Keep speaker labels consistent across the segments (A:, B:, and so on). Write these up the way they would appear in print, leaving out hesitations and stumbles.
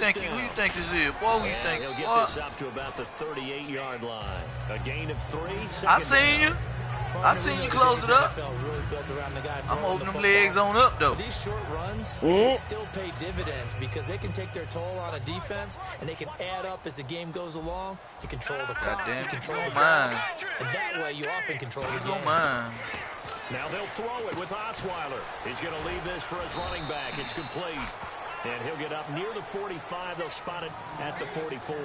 A: who you think this is? Boy, who you think?
B: He'll get this up to about the 38-yard line. A gain of 3.
A: I seen you. I seen you close it up. I'm holding them legs on up, though.
C: These short runs can still pay dividends because they can take their toll on a defense, and they can add up as the game goes along. You control the clock, you control the drive, and that way you often control the game.
B: Now they'll throw it with Osweiler. He's going to leave this for his running back. It's complete. And he'll get up near the 45. They'll spot it at the 44.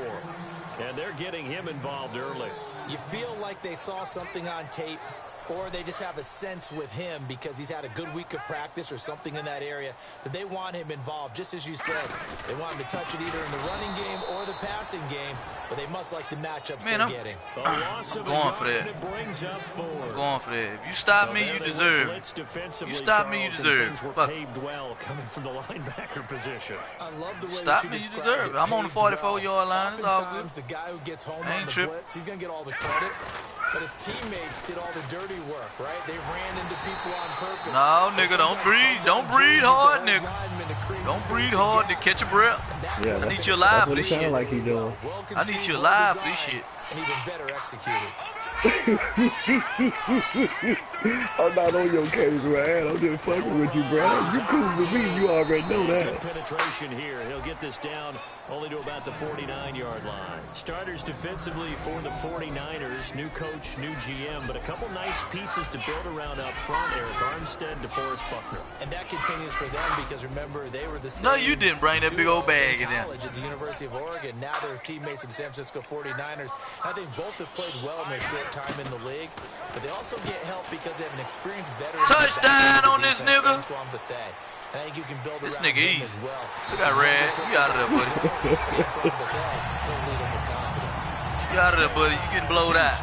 B: And they're getting him involved early.
C: You feel like they saw something on tape, or they just have a sense with him because he's had a good week of practice or something in that area that they want him involved, just as you said. They want him to touch it either in the running game or the passing game, but they must like the matchups they're getting.
A: I'm going for that. I'm going for that. If you stop me, you deserve it. You stop me, you deserve it. Fuck.
B: Well coming from the linebacker position.
C: I love the way
A: stop me, you deserve it. I'm on the 44-yard line. It's all good.
C: The guy who gets home
A: on
C: the blitz, he's going to get all the credit. But his teammates did all the dirty work, right? They ran into people on purpose.
A: No, nigga, don't breathe. Don't breathe hard, nigga. Don't breathe hard to catch your breath.
D: Yeah,
A: I need you alive for this
D: shit.
A: shit.
D: Like he doing.
A: I need you alive for this shit.
C: And even better executed.
D: I'm not on your case, man. I'm just fucking with you, bro. You cool with me. You already know that.
B: Penetration here. He'll get this down only to about the 49-yard line. Starters defensively for the 49ers. New coach, new GM, but a couple nice pieces to build around up front. Eric Armstead, DeForest Buckner.
C: And that continues for them because, remember, they were the same.
A: No, you didn't bring that big old bag in there.
C: At the University of Oregon. Now they're teammates with the San Francisco 49ers. I think both have played well in their short time in the league, but they also get help because they have an experienced veteran.
A: Touchdown on this nigga.
C: I think you can build
A: this nigga easy.
C: As well.
A: Look at Red. You out of there, buddy. You out of there, buddy. You getting blowed out.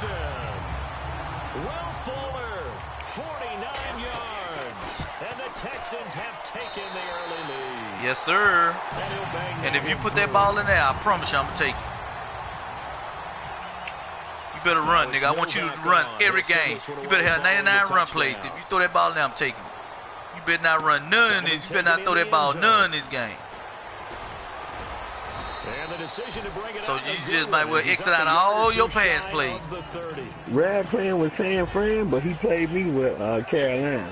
B: Will Fuller, 49 yards. And the Texans have taken the early lead.
A: Yes, sir. And if you put that ball in there, I promise you I'm going to take it. You better run, nigga. I want you to run every game. You better have 99 run plays. If you throw that ball in there, I'm taking it. You better not run none of this. You better not throw that ball none in this game. So you just might well exit out all your pass plays.
D: Rad playing with San Fran, but he played me with Carolina.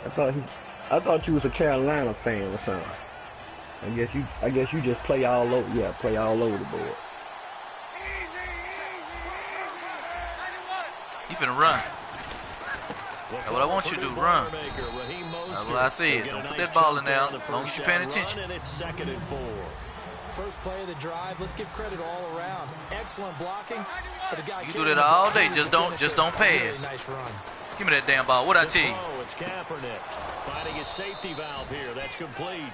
D: I thought you was a Carolina fan or something. I guess you just play all over. Yeah, play all over the board.
A: You finna run. That's what I want you to do, run. That's what I said. Don't put that ball in there as long as you're paying attention.
C: First play of the drive, let's give credit all around. Excellent blocking. But the guy
A: you do that all day, just don't pass.
C: Nice run.
A: Give me that damn ball. What'd I tell you?
B: It's Kaepernick finding his safety valve here. That's complete.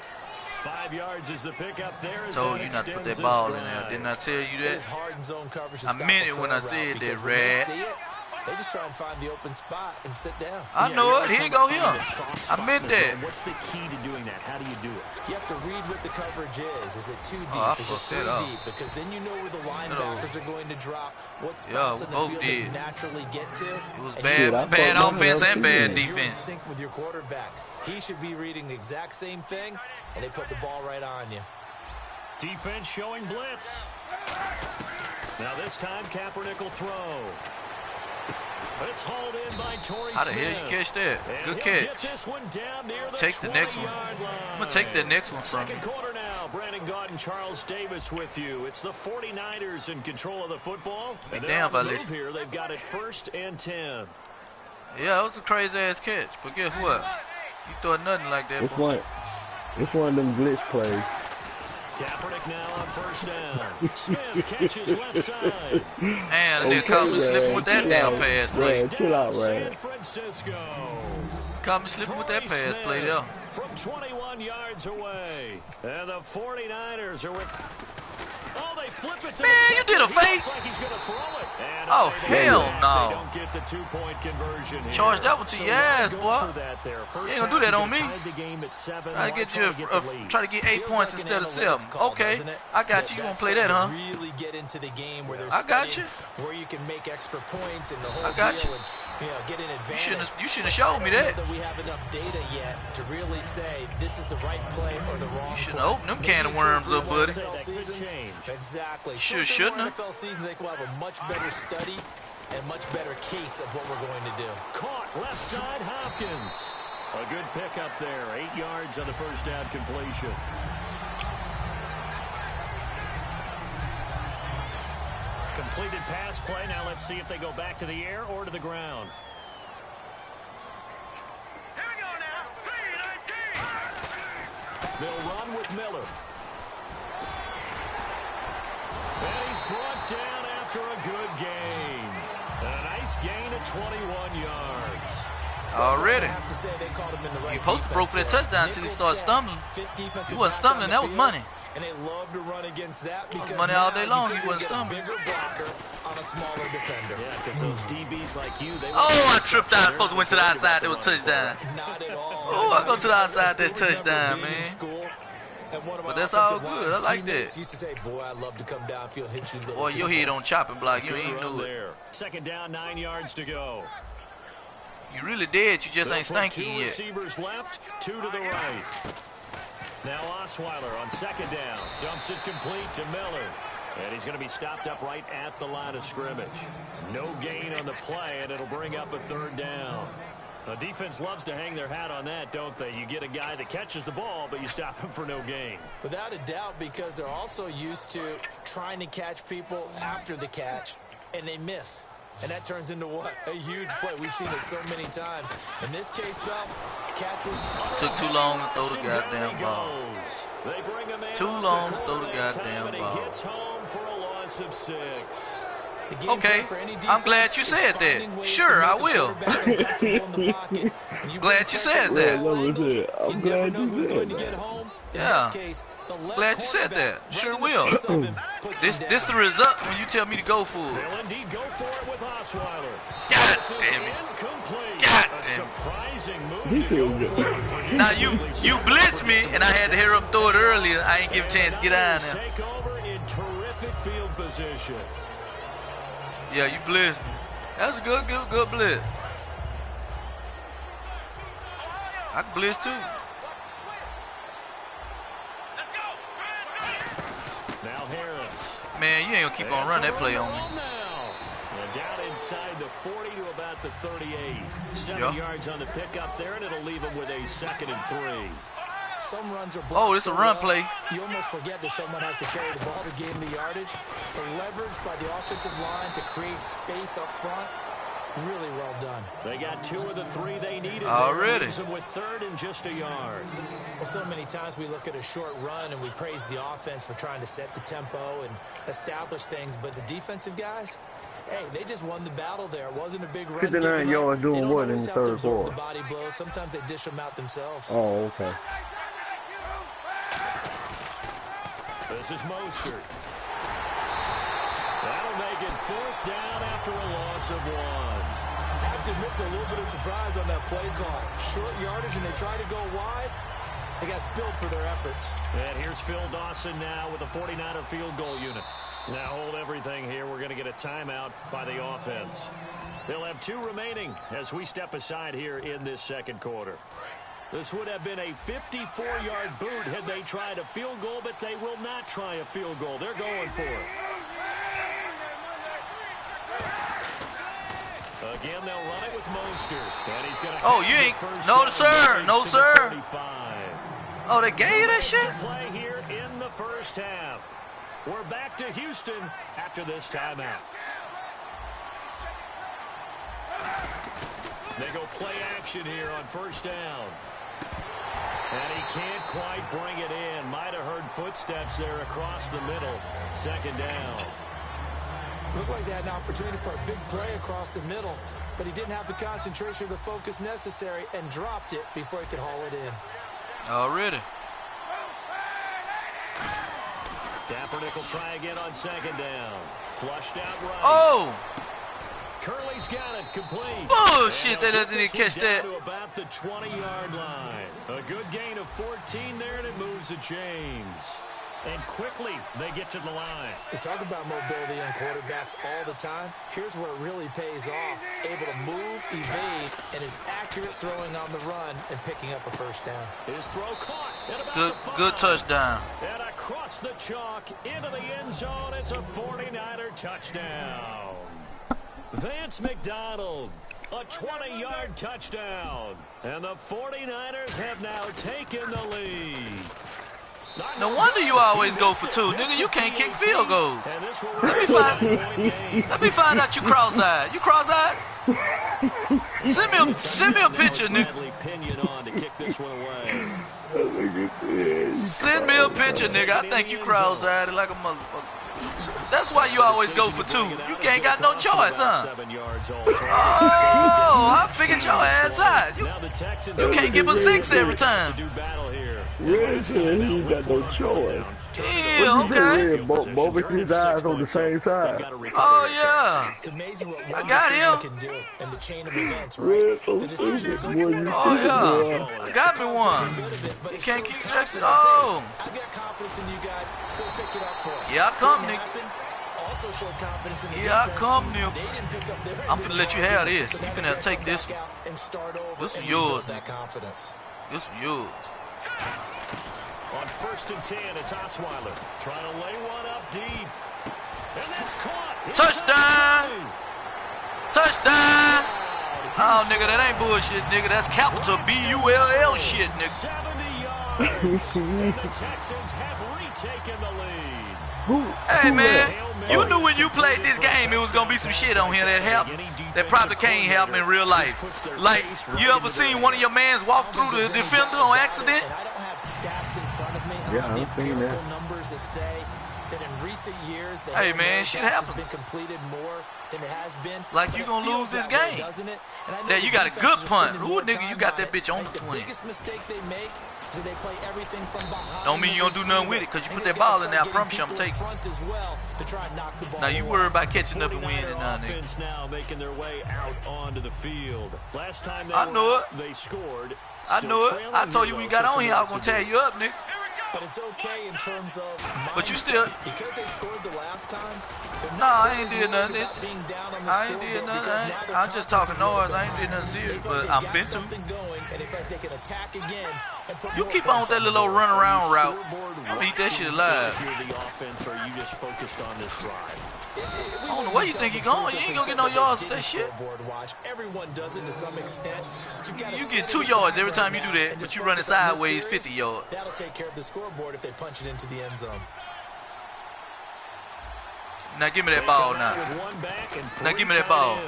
B: 5 yards is the pickup there.
A: Told you not to put that ball in there. Didn't I tell you that? I meant it when I said that, Red.
C: They just try and find the open spot and sit down.
A: I know it. Here you go here. I meant that.
B: What's the key to doing that? How do you do it?
C: You have to read what the coverage is. Is it too deep? Is it too deep? Because then you know where the linebackers are going to drop. What spots in the field they naturally get to.
A: It was bad offense and bad defense.
C: You're in sync with your quarterback. He should be reading the exact same thing, and they put the ball right on you.
B: Defense showing blitz. Now this time Kaepernick will throw. It's hauled in by Torrey
A: How the hell you catch that? Good catch. Take the next one. I'm going to take that next one from you.
B: Second quarter now. Brandon Gaudin, Charles Davis with you. It's the 49ers in control of the football. And
A: damn,
B: on the move here, they've got it 1st and 10.
A: Yeah, it was a crazy-ass catch. But guess what? You thought nothing like that.
D: It's one of them glitch plays.
B: Kaepernick now on 1st down. Smith catches left side.
A: And they caught me slipping with that damn pass play.
D: Chill out,
B: San Francisco.
A: Caught me slipping with that pass play there.
B: From 21 yards away. And the 49ers are with... Oh, they flip it to
A: man, you did a fake.
B: Like he's gonna throw it.
A: Oh, hell no.
B: They don't get the 2-point conversion here.
A: Charge that one to your ass, boy. You ain't gonna do that on me. I get you try to get 8 points instead of 7. Okay, I got you. You gonna play that, huh?
C: Really get into the game where there's
A: I got you.
C: Where you can make extra points and the whole
A: I got
C: deal.
A: you.
C: get an advantage.
A: You shouldn't have showed me that.
C: We have enough data yet to really say this is the right play or the wrong.
A: You shouldn't have opened them can of worms up, buddy.
C: Exactly.
A: Shouldn't have.
C: NFL season, they will have a much better study and much better case of what we're going to do.
B: Caught left side Hopkins. A good pickup there. 8 yards on the first down completion. Completed pass play. Now let's see if they go back to the air or to the ground.
E: Here we go now. 3-19.
B: They'll run with Miller. And he's brought down after a good gain. A nice gain of 21 yards.
A: Already.
C: I have to say they called him in the right.
A: He supposed to broke for that touchdown until he started stumbling. He wasn't stumbling. That was money.
C: And they love to run against that because
A: money all day long. He wasn't stumbling.
C: Bigger blocker on a smaller defender.
B: Yeah, because those DBs like you, they
A: I tripped out. Supposed to went to the outside. There was touchdown.
C: Not at all.
A: Oh, I go to the outside. That's touchdown, man. But that's all good. I like that.
C: Used to say, boy, I'd love to come downfield and hit you.
A: Boy, your head on chopping block. You ain't know it.
B: Second down, 9 yards to go.
A: You really did. You just ain't stinking
B: two
A: yet.
B: Receivers left, 2 to the right. Now Osweiler on second down. Dumps it complete to Miller. And he's going to be stopped up right at the line of scrimmage. No gain on the play, and it'll bring up a third down. The defense loves to hang their hat on that, don't they? You get a guy that catches the ball, but you stop him for no gain.
C: Without a doubt, because they're also used to trying to catch people after the catch, and they miss. And that turns into what? A huge play. We've seen it so many times. In this case, though, catches.
A: Took too long to throw the goddamn ball. Too long to throw the goddamn ball.
B: Gets home for a loss of 6.
A: Okay, I'm glad you said that. Sure, I will. Glad you said that.
D: I'm glad you said that.
A: Yeah. Glad you said that. Sure will. This the result when you tell me to go for it.
B: They'll indeed go for it with Osweiler.
A: God damn it. God damn it.
B: Surprising move to go for it.
A: Now you blitzed me and I had to hear him throw it earlier. I ain't give him a chance to get out of there.
B: Take over in terrific field position.
A: Yeah, you blitzed me. That's a good blitz. I can blitz too.
B: Now Harris.
A: Man, you ain't gonna keep on running that play on me.
B: And down inside the 40 to about the 38. 7 yards on the pickup there, and it'll leave him with a 2nd and 3.
C: Some runs are
A: oh, it's a run play.
C: You almost forget that someone has to carry the ball to gain the yardage. The leverage by the offensive line to create space up front, really well done.
B: They got 2 of the 3 they needed.
A: Already.
B: With 3rd and just a yard.
C: Well, so many times we look at a short run and we praise the offense for trying to set the tempo and establish things, but the defensive guys, hey, they just won the battle there. It wasn't a big run.
D: 59 yards doing what in the third quarter?
C: The body blows. Sometimes they dish them out themselves.
D: Oh, okay.
B: This is Mostert. That'll make it 4th down after a loss of 1.
C: I have to admit to a little bit of surprise on that play call. Short yardage and they try to go wide. They got spilled for their efforts.
B: And here's Phil Dawson now with a 49er field goal unit. Now hold everything here. We're going to get a timeout by the offense. They'll have 2 remaining as we step aside here in this second quarter. This would have been a 54-yard boot had they tried a field goal, but they will not try a field goal. They're going for it. Again, they'll run it with Mostert. And he's going to
A: you ain't. No, sir. No, sir. Oh, they gave you that shit?
B: Play here in the first half. We're back to Houston after this timeout. They go play action here on first down. And he can't quite bring it in. Might have heard footsteps there across the middle. 2nd down.
C: Looked like they had an opportunity for a big play across the middle, but he didn't have the concentration or the focus necessary and dropped it before he could haul it in.
A: Already.
B: Kaepernick will try again on 2nd down. Flushed out right.
A: Oh!
B: Curley's got it complete.
A: Bullshit, they didn't catch that.
B: To about the 20-yard line. A good gain of 14 there, and it moves the chains. And quickly, they get to the line.
C: We talk about mobility on quarterbacks all the time. Here's where it really pays off. Able to move, evade, and is accurate throwing on the run and picking up a first down.
B: His throw caught. At about
A: Good touchdown.
B: And across the chalk into the end zone. It's a 49er touchdown. Vance McDonald, a 20-yard touchdown. And the 49ers have now taken the lead.
A: No wonder you always go for two, nigga. You can't kick field goals. Let me find out you cross-eyed. You cross-eyed? Send me a picture, nigga. Send me a picture, nigga. I think you cross-eyed like a motherfucker. That's why you always go for two. You ain't got no choice, huh? Oh, I figured your ass out. You can't give a 6 every time.
D: Yeah, he got no choice.
A: Yeah, okay.
D: Both of his eyes on the same side.
A: Oh, yeah.
C: It's amazing what
A: I got him.
C: can do in the chain of events, right? The decision to go
A: Oh, yeah. I got me one. You can't keep Jackson. Oh.
C: I've got confidence in you guys. Go pick it up for him.
A: Yeah, I come, nigga.
C: Also showed confidence in the
A: Yeah, I
C: defense.
A: come, nigga.
C: They didn't pick up their
A: I'm finna let you have this. You finna take this one.
C: and start over.
A: This
C: and
A: is yours,
C: rebuild that confidence.
A: This is yours.
B: On 1st and 10, it's Osweiler trying to lay one up deep. And that's caught.
A: Touchdown! Touchdown! Oh, nigga, that ain't bullshit, nigga. That's capital B-U-L-L shit, nigga.
B: 70 yards. And the Texans have retaken the lead.
A: Hey, man, you knew when you played this game it was going to be some shit on here that happened that probably can't happen in real life. Like, you ever seen one of your mans walk through the defender on accident?
C: And I don't have stats in front of me.
D: Yeah, I've seen that.
C: Numbers that say that in recent years, the
A: Hey, man, shit
C: has
A: happens.
C: been completed more than it has been.
A: Like, you
C: But it
A: gonna
C: feels
A: lose this
C: that way,
A: game.
C: doesn't it? And I know
A: That
C: the
A: you got a
C: defenses
A: good
C: are
A: punt.
C: spending
A: Ooh,
C: more
A: nigga, you
C: time
A: got
C: on
A: that
C: it.
A: bitch on
C: Like,
A: the 20.
C: The biggest mistake they make is that they play everything from behind.
A: Don't mean you don't do nothing with it, because you put that ball in there, I promise you I'm taking it. Now, you worry about catching up and winning now, nigga.
B: Offense now making their way out onto the field. Last time they
A: I know it.
B: They scored.
A: I know it. I told you when you got on here I was going to tear you up, nigga.
C: But it's okay in terms of
A: But you still...
C: because they scored the last time.
A: Nah, I ain't did nothing.
C: Being down on the
A: I ain't did nothing. I'm just talking noise. I ain't did nothing serious, but I'm bent to.
C: Going, and in fact, they can attack again and put
A: You
C: more
A: keep on with that little run around route. I'm gonna eat that shit alive.
B: The offense, or you just focused on this drive?
A: I don't know where you think you're going. You ain't gonna get no yards with that shit.
C: Watch. Everyone does it to some extent.
A: You get 2 yards every time you do that, but you running sideways 50 yards.
C: That'll take care of the scoreboard if they punch it into the end zone.
A: Now give me that ball now. Now give me that ball.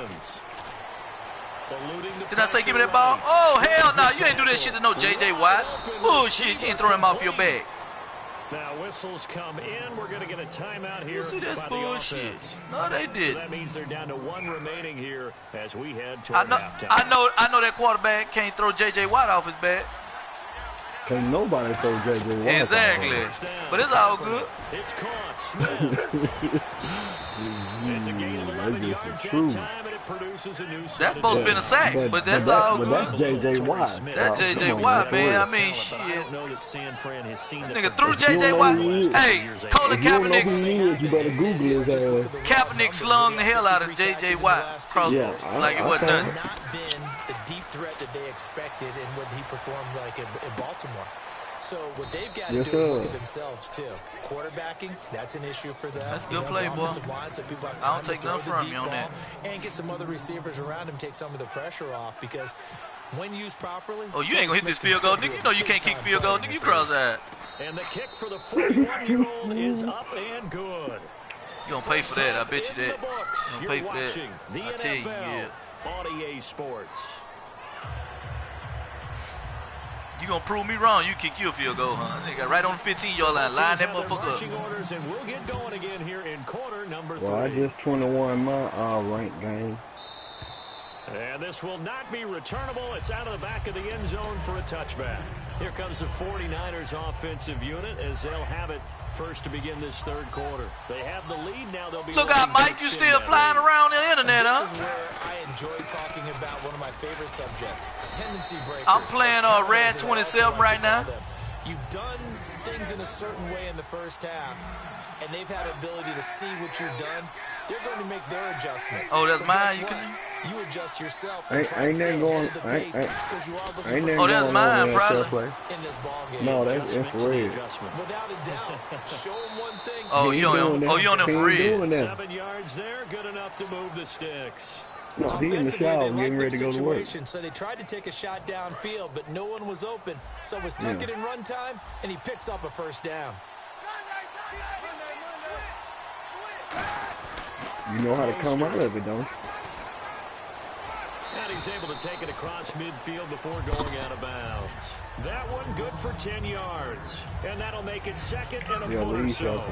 A: Did I say give me that ball? Oh, hell no. You ain't do that shit to no J.J. Watt. Bullshit. You ain't throw him off your back.
B: Now whistles come in. We're going to get a timeout here.
A: You see, that's
B: by
A: bullshit.
B: The offense.
A: No, they did.
B: So that means they're down to 1 remaining here as we head toward halftime.
A: I know that quarterback can't throw J.J. Watt off his back.
D: Can't nobody throw J.J. Watt.
A: Exactly. But it's all good.
B: It's caught. Smith. It's a gain of 11 yards that time, and it produces a new set.
A: That's supposed to be a sack, but that's all good.
D: But that's J.J. Watt.
A: That's J.J. Watt, man. I mean, shit.
B: I don't know that San Fran has seen that.
A: Nigga threw J.J. Watt. Hey, Colin
D: If you don't know who
A: Kaepernick.
D: he is, you better Google his ass.
A: Kaepernick slung the hell out of J.J. Watt.
D: Yeah,
A: Like it wasn't nothing.
C: Not been the deep threat that they expected and what he performed like in Baltimore. So what they've got to do is look at themselves too. Quarterbacking, that's an issue for them.
A: That's good play, boy. I don't take nothing from you on that.
C: And get some other receivers around him, take some of the pressure off, because when used properly.
A: Oh, you ain't gonna hit this field goal, nigga. You know you can't kick field goal, nigga. You cross-eyed.
B: And the kick for the 41-year-old is up and good.
A: You gonna pay for that? I bet you that. You gonna pay for that? I tell you, yeah.
B: On EA Sports.
A: You gonna prove me wrong? You kick your field goal, huh? Nigga, right on the 15-yard line. Line that motherfucker up.
B: Orders, and we'll get going again here in quarter number 3.
D: Well, I just 21 my ranked game.
B: And this will not be returnable. It's out of the back of the end zone for a touchback. Here comes the 49ers offensive unit as they'll have it first to begin this third quarter. They have the lead now. They'll be
A: Look out, Mike. You still flying around the internet, huh?
C: This is where I enjoy talking about one of my favorite subjects, tendency breakers.
A: I'm playing Rad 27 right now.
C: you've done things in a certain way in the first half, and they've had an ability to see what you've done. They're going to make their adjustments.
A: Oh, that's
C: so
A: mine.
C: You adjust yourself.
D: Ain't nothing going. Ain't nothing
A: Oh, that's
D: going
A: mine,
D: on in
A: probably.
D: play.
C: In this ball game.
D: No, that's infrared.
C: Without a doubt. Show them one thing.
A: Oh, you on him? Oh, you on him for real?
B: 7 yards there, good enough to move the sticks.
D: No, he in the shower getting ready to go to work.
C: So they tried to take a shot downfield, but no one was open. So it was tuck it in run time, and he picks up a first down.
D: You know how to come out of it, don't you?
B: And he's able to take it across midfield before going out of bounds. That one good for 10 yards. And that'll make it second and a foot or so.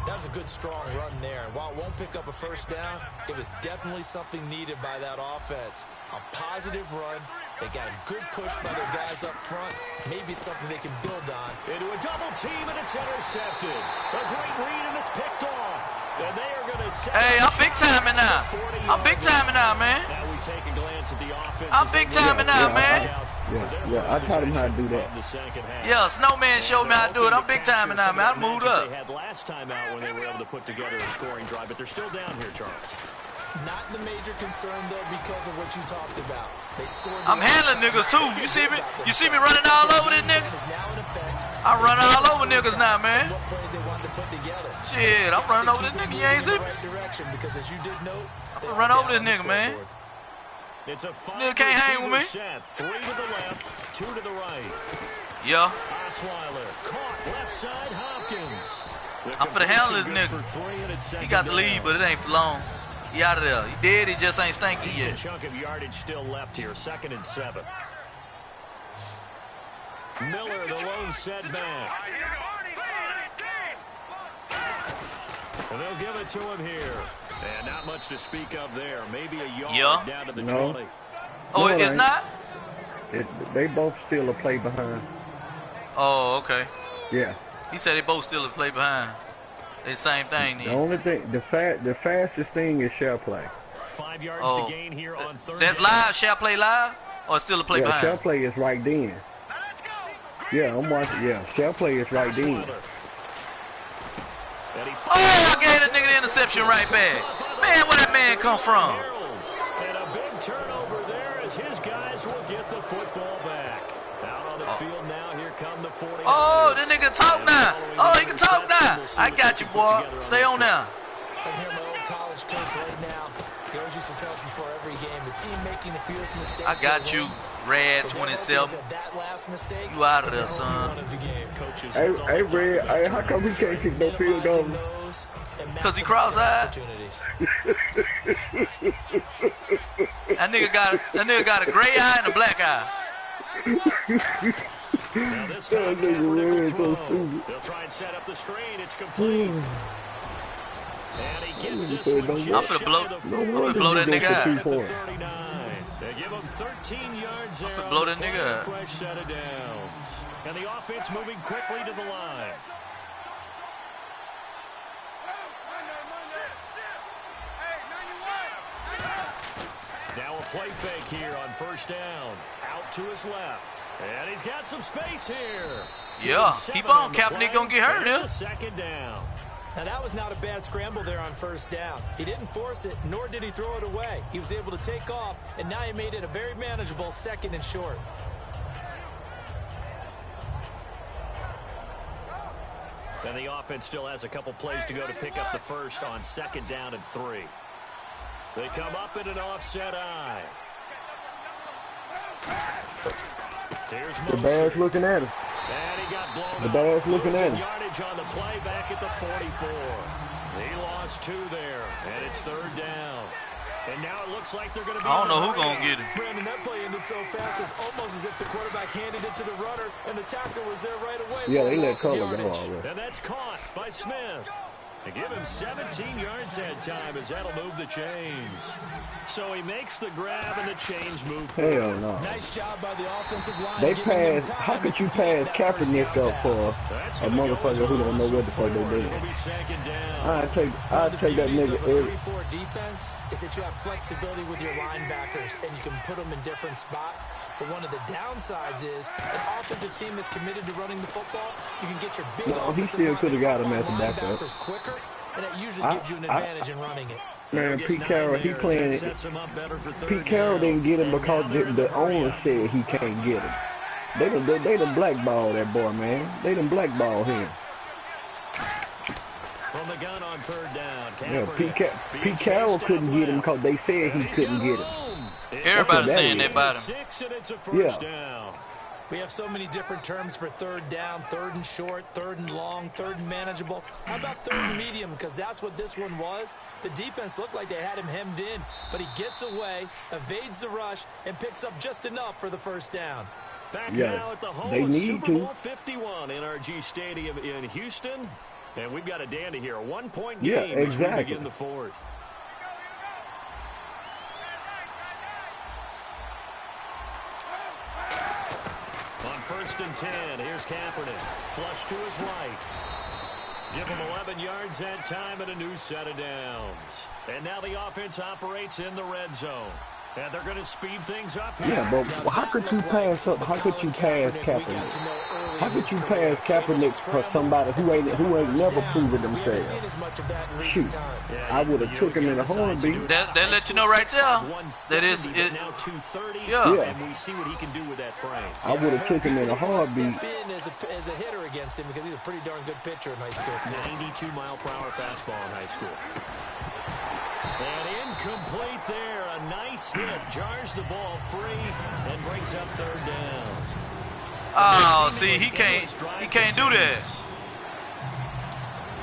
C: That was a good, strong run there. And while it won't pick up a first down, it was definitely something needed by that offense. A positive run. They got a good push by their guys up front. Maybe something they can build on.
B: Into a double team, and it's intercepted. A great read, and it's picked off. And they are going to set.
A: Hey, I'm big timing now. I'm big timing now, man.
B: Now we take a glance at the offense.
A: I'm big timing now, man.
D: I taught him how to do that.
A: Yeah, Snowman showed me how to do it. I'm big timing now, man. I moved up.
B: They had last time out when they were able to put together a scoring drive, but they're still down here, Charles.
C: Not the major concern, though, because of what you talked about. They scored.
A: I'm handling niggas, too. You see me? You see me running all over this nigga? I run all over niggas now, man. Shit, I'm running over this nigga. You ain't see me? I'm running over this nigga, man.
B: It's a
A: nigga can't hang with me.
B: Set. 3 to the left, 2 to the right.
A: Yeah.
B: Osweiler caught left side Hopkins.
A: I'm finna handle this nigga. He got the lead, but it ain't for long. He out of there. He dead. He just ain't stinky yet.
B: A chunk of yardage still left here. 2nd and 7. Miller, the lone setback. And they'll give it to him here. And not much to speak of there. Maybe a yard down to the 20.
A: Oh, it's not?
D: They both still a play behind.
A: Oh, okay.
D: Yeah.
A: He said they both still a play behind. It's the same thing.
D: The only thing, the fastest thing is share play.
B: 5 yards to gain here on 3rd.
A: That's live. Shall play live, or still a play behind?
D: Shall play is right then. Yeah, I'm watching. Yeah, shall play is right then.
A: Oh, I gave that nigga the interception right back. Man, where that man come from?
B: And a big turnover there as his guys will get the football back. Out on the field now. Here come the 49ers.
A: Oh, that nigga talk now. Oh, he can talk now. I got you, boy. Stay on now.
C: I hear my old college coach right now. He always used to tell us before every game, the team making the fewest mistakes.
A: I got you, Red 27. You out of there, son.
D: Hey, Red, hey, how come he can't kick no field goal?
A: Because he cross-eyed. That nigga got a gray eye and a black eye.
B: Now this time, they'll try and set up the screen. It's complete. And he gets this one.
A: I'm finna blow that nigga out.
B: They give him 13 yards there.
A: I'm finna blow that nigga out.
B: Fresh set of downs. And the offense moving quickly to the line. Now a play fake here on 1st down. Out to his left. And he's got some space here.
A: Yeah, keep on, Captain. He gonna get hurt here.
B: 2nd down.
C: Now, that was not a bad scramble there on 1st down. He didn't force it, nor did he throw it away. He was able to take off, and now he made it a very manageable 2nd and short.
B: And the offense still has a couple plays to go to pick up the first on 2nd down and 3. They come up in an offset eye. Here's
D: the Bears looking at him.
B: And he got blown
D: the Bears looking at him.
B: Yardage on the play back at the 44. He lost 2 there, and it's 3rd down. And now it looks like they're going to be.
A: I don't know who's going to get it.
C: Brandon, that play ended so fast, it's almost as if the quarterback handed it to the runner, and the tackle was there right away.
D: Yeah, they let Color go already.
B: And that's caught by Smith. And give him 17 yards that time as that'll move the chains. So he makes the grab and the chains move forward.
D: Hell no.
C: Nice job by the offensive line.
D: They pass. How could you pass Kaepernick up for a motherfucker who don't know what the fuck they doing? I'll take that nigga every.
C: 3-4 defense is that you have flexibility with your linebackers and you can put them in different spots. But one of the downsides is an offensive team that's committed to running the football. You can get your big
D: He still could have got him as a backup.
C: Quicker, and that usually gives you an advantage in running it.
D: Man, Pete Carroll, he playing it. Pete Carroll didn't get him because the owner said he can't get him. They done blackball that boy, man. They done blackball him.
B: From the gun on third down.
D: Yeah, Pete Carroll couldn't get him because they said he couldn't get him.
A: Everybody's saying that about him.
D: Yeah.
C: We have so many different terms for third down, third and short, third and long, third and manageable. How about third and medium? Because that's what this one was. The defense looked like they had him hemmed in, but he gets away, evades the rush, and picks up just enough for the first down.
B: Back now at the home of Super Bowl 51 NRG Stadium in Houston. And we've got a dandy here. A 1-point game as we begin the fourth. On first and 10, here's Kaepernick. Flush to his right. Give him 11 yards that time and a new set of downs. And now the offense operates in the red zone. And they're going to speed things up here.
D: Yeah, but how could you pass up? How could you pass Kaepernick? How could you pass Kaepernick for somebody who ain't never proven themselves? Shoot, I would have took him in a heartbeat.
A: They let you know right there that it's
B: now 2:30.
D: Yeah.
B: And we see what he can do with that frame.
D: I would have took him in a heartbeat.
C: As a hitter against him because he's a pretty darn good pitcher in high school.
B: 92-mile-per-hour fastball in high school. And incomplete there. A nice hit. Jars the ball free and brings up third down.
A: Oh, see, he can't do that.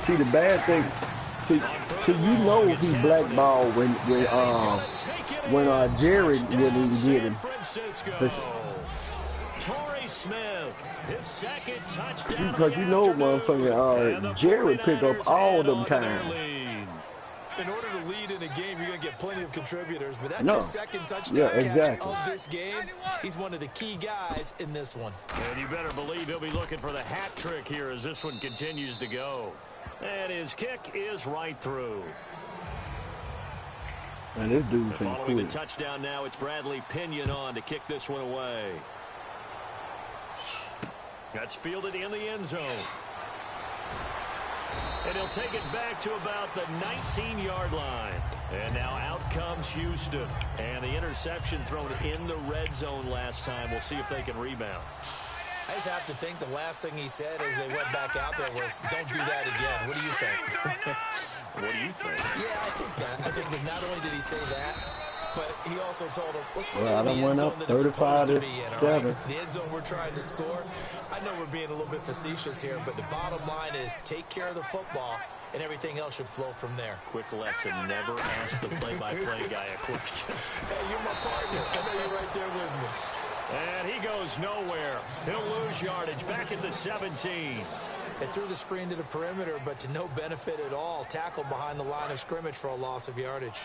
D: See, the bad thing, see, you know he blackballed when Jared wouldn't get him.
B: Torrey Smith, his second touchdown.
D: Because you know, motherfucker, Jared pick up all them times.
C: In order to lead in a game, you're going to get plenty of contributors, but that's his second touchdown catch of this game. He's one of the key guys in this one.
B: And you better believe he'll be looking for the hat trick here as this one continues to go. And his kick is right through.
D: And this dude's
B: following the touchdown now, it's Bradley Pinion on to kick this one away. That's fielded in the end zone. And he'll take it back to about the 19-yard line. And now out comes Houston. And the interception thrown in the red zone last time. We'll see if they can rebound.
C: I just have to think the last thing he said as they went back out there was, don't do that again. What do you think?
B: What do you think?
C: Yeah, I think that. I think that not only did he say that, but he also told him, let's put
D: well,
C: it in the end zone that it's supposed to be in, all right? The end zone we're trying to score. I know we're being a little bit facetious here, but the bottom line is take care of the football, and everything else should flow from there.
B: Quick lesson, never ask the play-by-play guy a question.
C: Hey, you're my partner. I know you're right there with me.
B: And he goes nowhere. He'll lose yardage back at the 17.
C: They threw the screen to the perimeter, but to no benefit at all. Tackled behind the line of scrimmage for a loss of yardage.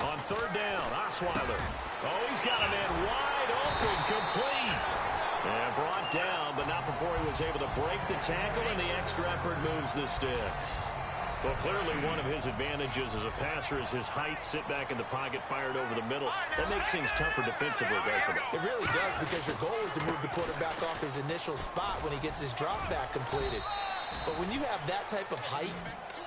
B: On third down, Osweiler. Oh, he's got a man wide open, complete. And brought down, but not before he was able to break the tackle, and the extra effort moves the sticks. Well, clearly one of his advantages as a passer is his height, sit back in the pocket, fired over the middle. That makes things tougher defensively, doesn't it?
C: It really does, because your goal is to move the quarterback off his initial spot when he gets his drop back completed. But when you have that type of height,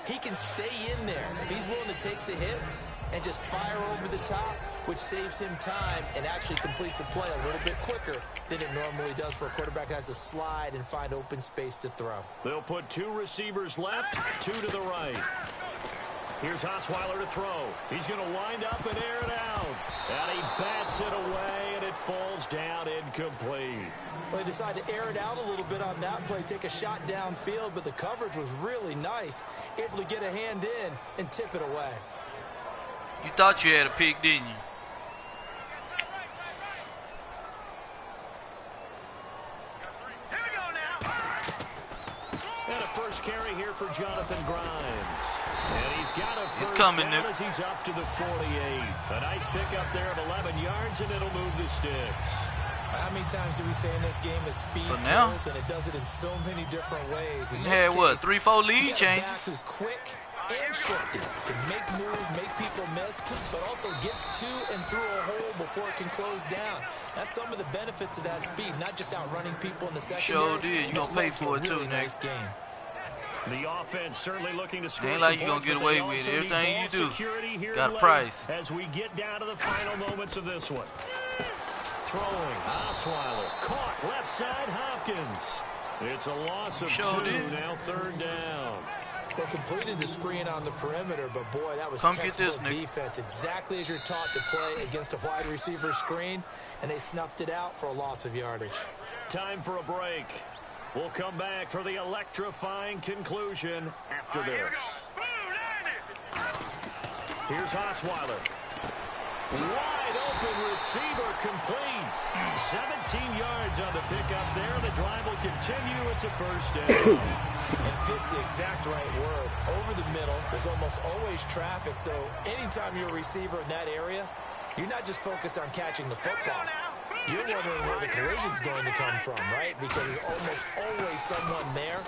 C: he can stay in there. If he's willing to take the hits and just fire over the top, which saves him time and actually completes a play a little bit quicker than it normally does for a quarterback who has to slide and find open space to throw.
B: They'll put two receivers left, two to the right. Here's Osweiler to throw. He's going to wind up and air it out. And he bats it away, and it falls down incomplete.
C: Well, he decided to air it out a little bit on that play, take a shot downfield, but the coverage was really nice. Able to get a hand in and tip it away.
A: You thought you had a pick, didn't you?
B: first carry here for Jonathan Grimes. And he's got a first
A: coming,
B: down as he's up to the 48. A nice pickup there of 11 yards, and it'll move the sticks.
C: How many times do we say in this game that speed kills, and it does it in so many different ways? In
A: had what, 3-4 lead changes?
C: Who's quick and shifty, can make moves, make people miss, but also gets to and through a hole before it can close down. That's some of the benefits of that speed, not just outrunning people in the secondary.
A: Sure did. You gonna pay for it too,
C: really nice
A: Nick.
C: game.
B: The offense certainly looking to score.
A: Ain't like
B: some
A: you gonna
B: points,
A: get
B: but
A: away
B: they
A: with
B: also
A: it.
B: need
A: Everything
B: ball
A: you do
B: security here
A: got a
B: late
A: price.
B: as we get down to the final moments of this one. Throwing, Osweiler, caught, left side, Hopkins. It's a loss of two, now third down.
C: They completed the screen on the perimeter, but boy, that was textbook defense. Exactly as you're taught to play against a wide receiver screen, and they snuffed it out for a loss of yardage.
B: Time for a break. We'll come back for the electrifying conclusion after this. Here's Osweiler. Wide open receiver complete. 17 yards on the pickup there. The drive will continue. It's a first down.
C: And fits the exact right word. Over the middle, there's almost always traffic. So anytime you're a receiver in that area, you're not just focused on catching the football. You're wondering where the collision's going to come from, right? Because there's almost always someone there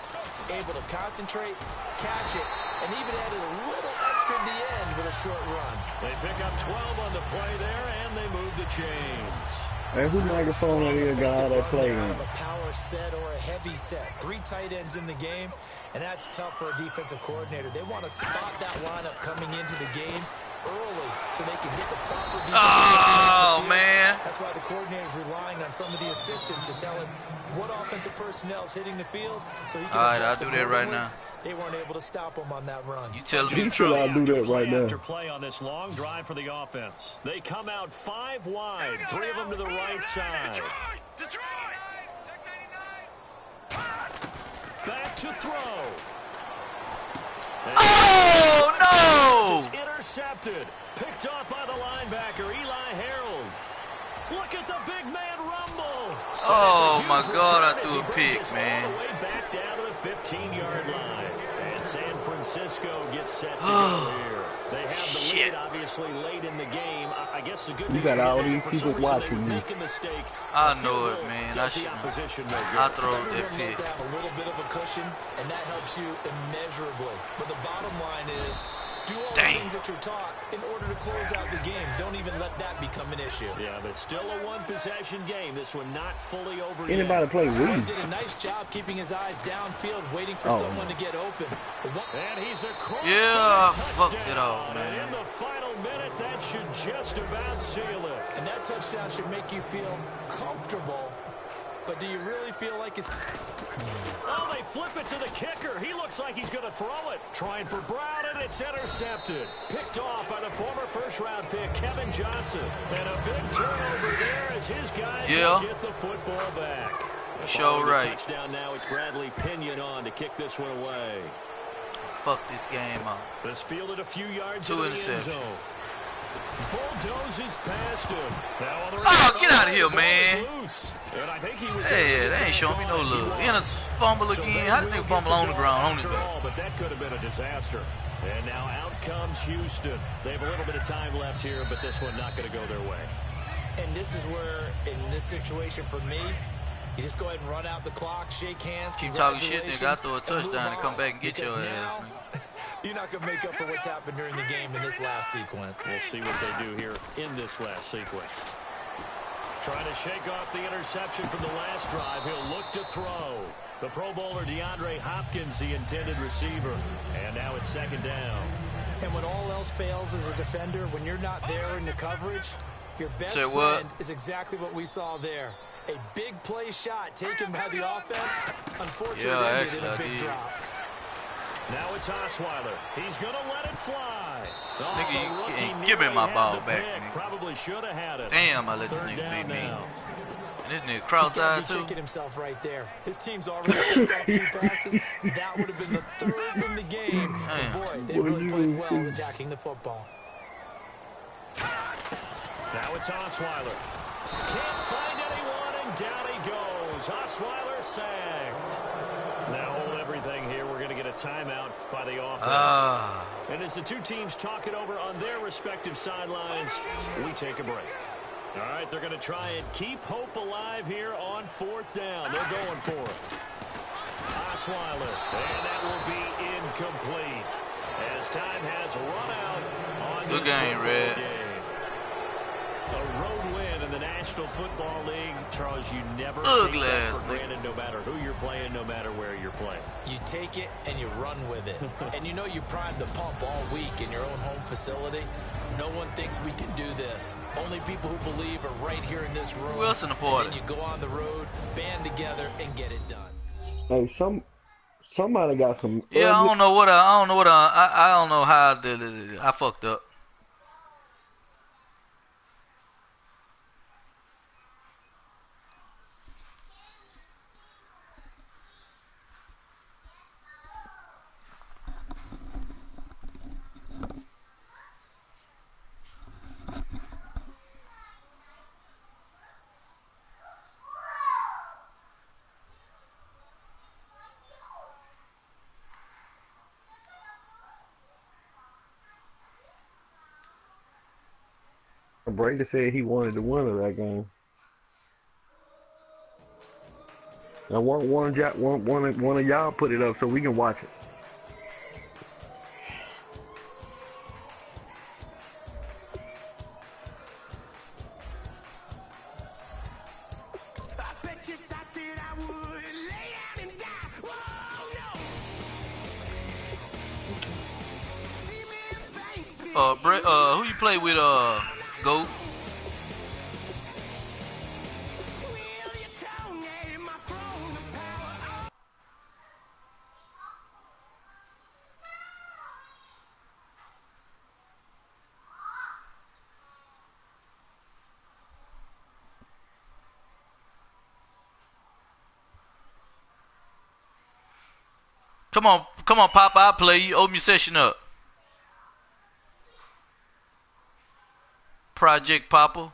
C: able to concentrate, catch it, and even added a little extra at the end with a short run.
B: They pick up 12 on the play there, and they move the chains.
D: Hey, who microphone are you guy that playing?
C: A power set or a heavy set. 3 tight ends in the game, and that's tough for a defensive coordinator. They want to spot that lineup coming into the game early so they can get the proper defense.
A: Oh, man.
C: That's why the coordinator is relying on some of the assistants to tell him what offensive personnel is hitting the field so he can
A: All right, I'll
C: adjust
A: do that right
C: accordingly.
A: now.
C: They weren't able to stop him on that run.
A: You tell me the
D: I'll
A: truth.
D: do that right now.
B: After play on this long drive for the offense. They come out 5 wide, 3 of them to the right side. Back to throw.
A: Oh, no!
B: It's intercepted. Picked off by the linebacker, Eli Harold. Look at the big man rumble.
A: Oh, my God, I threw a pick, man.
B: All the way back down to the 15-yard line. And San Francisco gets set to go here. They have the lead, obviously, late in the game. I guess the good news
D: You got all
B: is
D: these
B: for
D: people
B: some reason
D: watching
B: they
D: you.
B: make a mistake.
A: I know it, man. I
B: Does the opposition no
A: I
B: good.
A: throw that
C: Everyone
A: pick.
C: looked to have a little bit of a cushion, and that helps you immeasurably. But the bottom line is, do all the things that you're taught in order to close out the game. Don't even let that become an issue.
B: Yeah, but still a one-possession game. This one not fully over
D: Anybody
B: yet.
D: play
C: He
D: Reed?
C: did a nice job keeping his eyes downfield, waiting for
D: Oh,
C: someone to get open.
B: And he's across
A: Yeah,
B: for a
A: fucked it
B: touchdown.
A: off, man.
B: And in the final minute, that should just about seal it.
C: And that touchdown should make you feel comfortable. But do you really feel like it's...
B: Oh, they flip it to the kicker. He looks like he's going to throw it. Trying for Brown, and it's intercepted. Picked off by the former first-round pick, Kevin Johnson. And a big turnover there as his guys get the football back.
A: Sure right.
B: Touchdown now. It's Bradley Pinion on to kick this one away.
A: Fuck this game up.
B: This fielded a few yards
A: 2
B: into the end
A: interceptions.
B: zone. Bulldozes past him. Now on the
A: Oh, get out of here,
B: the ball
A: man.
B: is loose. And I think he was
A: Hey, they ain't showing me no love. In a fumble again. How did they fumble on the ground? On his back.
B: But that could have been a disaster. And now out comes Houston. They have a little bit of time left here, but this one not going to go their way.
C: And this is where, in this situation for me, you just go ahead and run out the clock, shake hands.
A: Keep talking shit, nigga. I throw a touchdown and come back and get your ass,
C: now, you're not going to make up for what's happened during the game in this last sequence.
B: We'll see what they do here in this last sequence. Trying to shake off the interception from the last drive. He'll look to throw. The Pro Bowler DeAndre Hopkins, the intended receiver. And now it's second down.
C: And when all else fails as a defender, when you're not there in the coverage, your best friend is exactly what we saw there. A big play shot taken by the offense. Unfortunately, ended in a big drop.
B: Now it's Osweiler. He's going to let it fly.
A: Nigga, you can't give me my ball back, nigga.
B: Probably should have had it.
A: Damn, I let this nigga beat me. And this nigga cross-eyed too.
C: Kicking himself right there. His team's already picked off 2 passes. That would have been the 3rd in the game. And boy, they really played well attacking the football.
B: Now it's Osweiler. Can't find anyone, and down he goes. goes. Osweiler sacked. Now hold everything here. We're going to get a timeout by the offense. And as the two teams talk it over on their respective sidelines, we take a break. All right, they're going to try and keep hope alive here on 4th down. They're going for it. Osweiler, and that will be incomplete as time has run out on
A: Good
B: this
A: game, Red.
B: game. A road win in the National Football League. Charles, you never take that for granted, no matter who you're playing, no matter where you're playing.
C: You take it and you run with it. And you know you primed the pump all week in your own home facility. No one thinks we can do this. Only people who believe are right here in this room.
A: Who else in the party?
C: And then you go on the road, band together, and get it done.
D: Hey, somebody got some.
A: Yeah, I don't know how I fucked up.
D: Brady said he wanted the winner of that game. Now, one of y'all put it up so we can watch it.
A: Who you play with, Goat? Come on, Papa, I'll play you. Open your session up. Project Papa.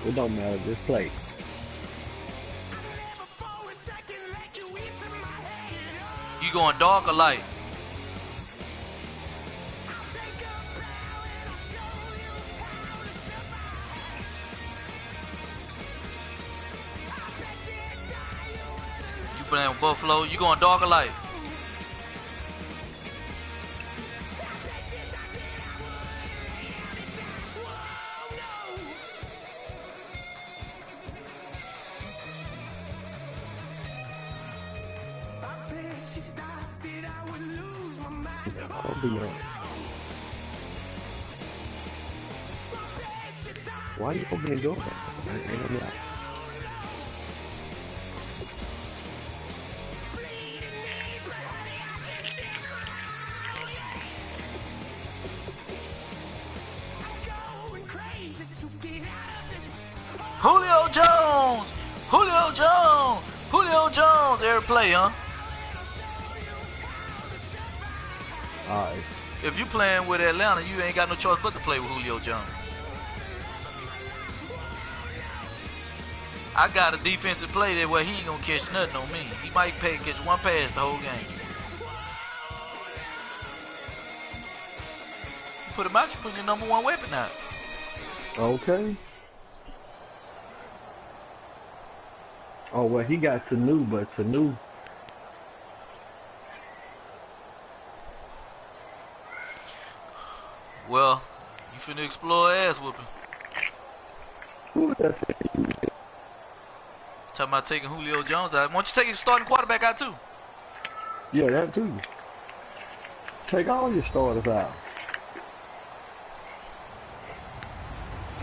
D: It don't matter, just play.
A: You going dark or light? You playing with Buffalo? You going dark or light?
D: Why are you opening the door?
A: Julio Jones! Julio Jones! Julio Jones! Every play, huh?
D: Alright.
A: If you playing with Atlanta, you ain't got no choice but to play with Julio Jones. I got a defensive play there where he ain't gonna catch nothing on me. He might catch one pass the whole game. Put him out, you put your number one weapon out.
D: Okay. Oh, well, he got Sanu, but Sanu.
A: Well, you finna explore ass whooping.
D: Who was that?
A: Talking about taking Julio Jones out. Why don't you take your starting quarterback out too?
D: Yeah, that too. Take all your starters out.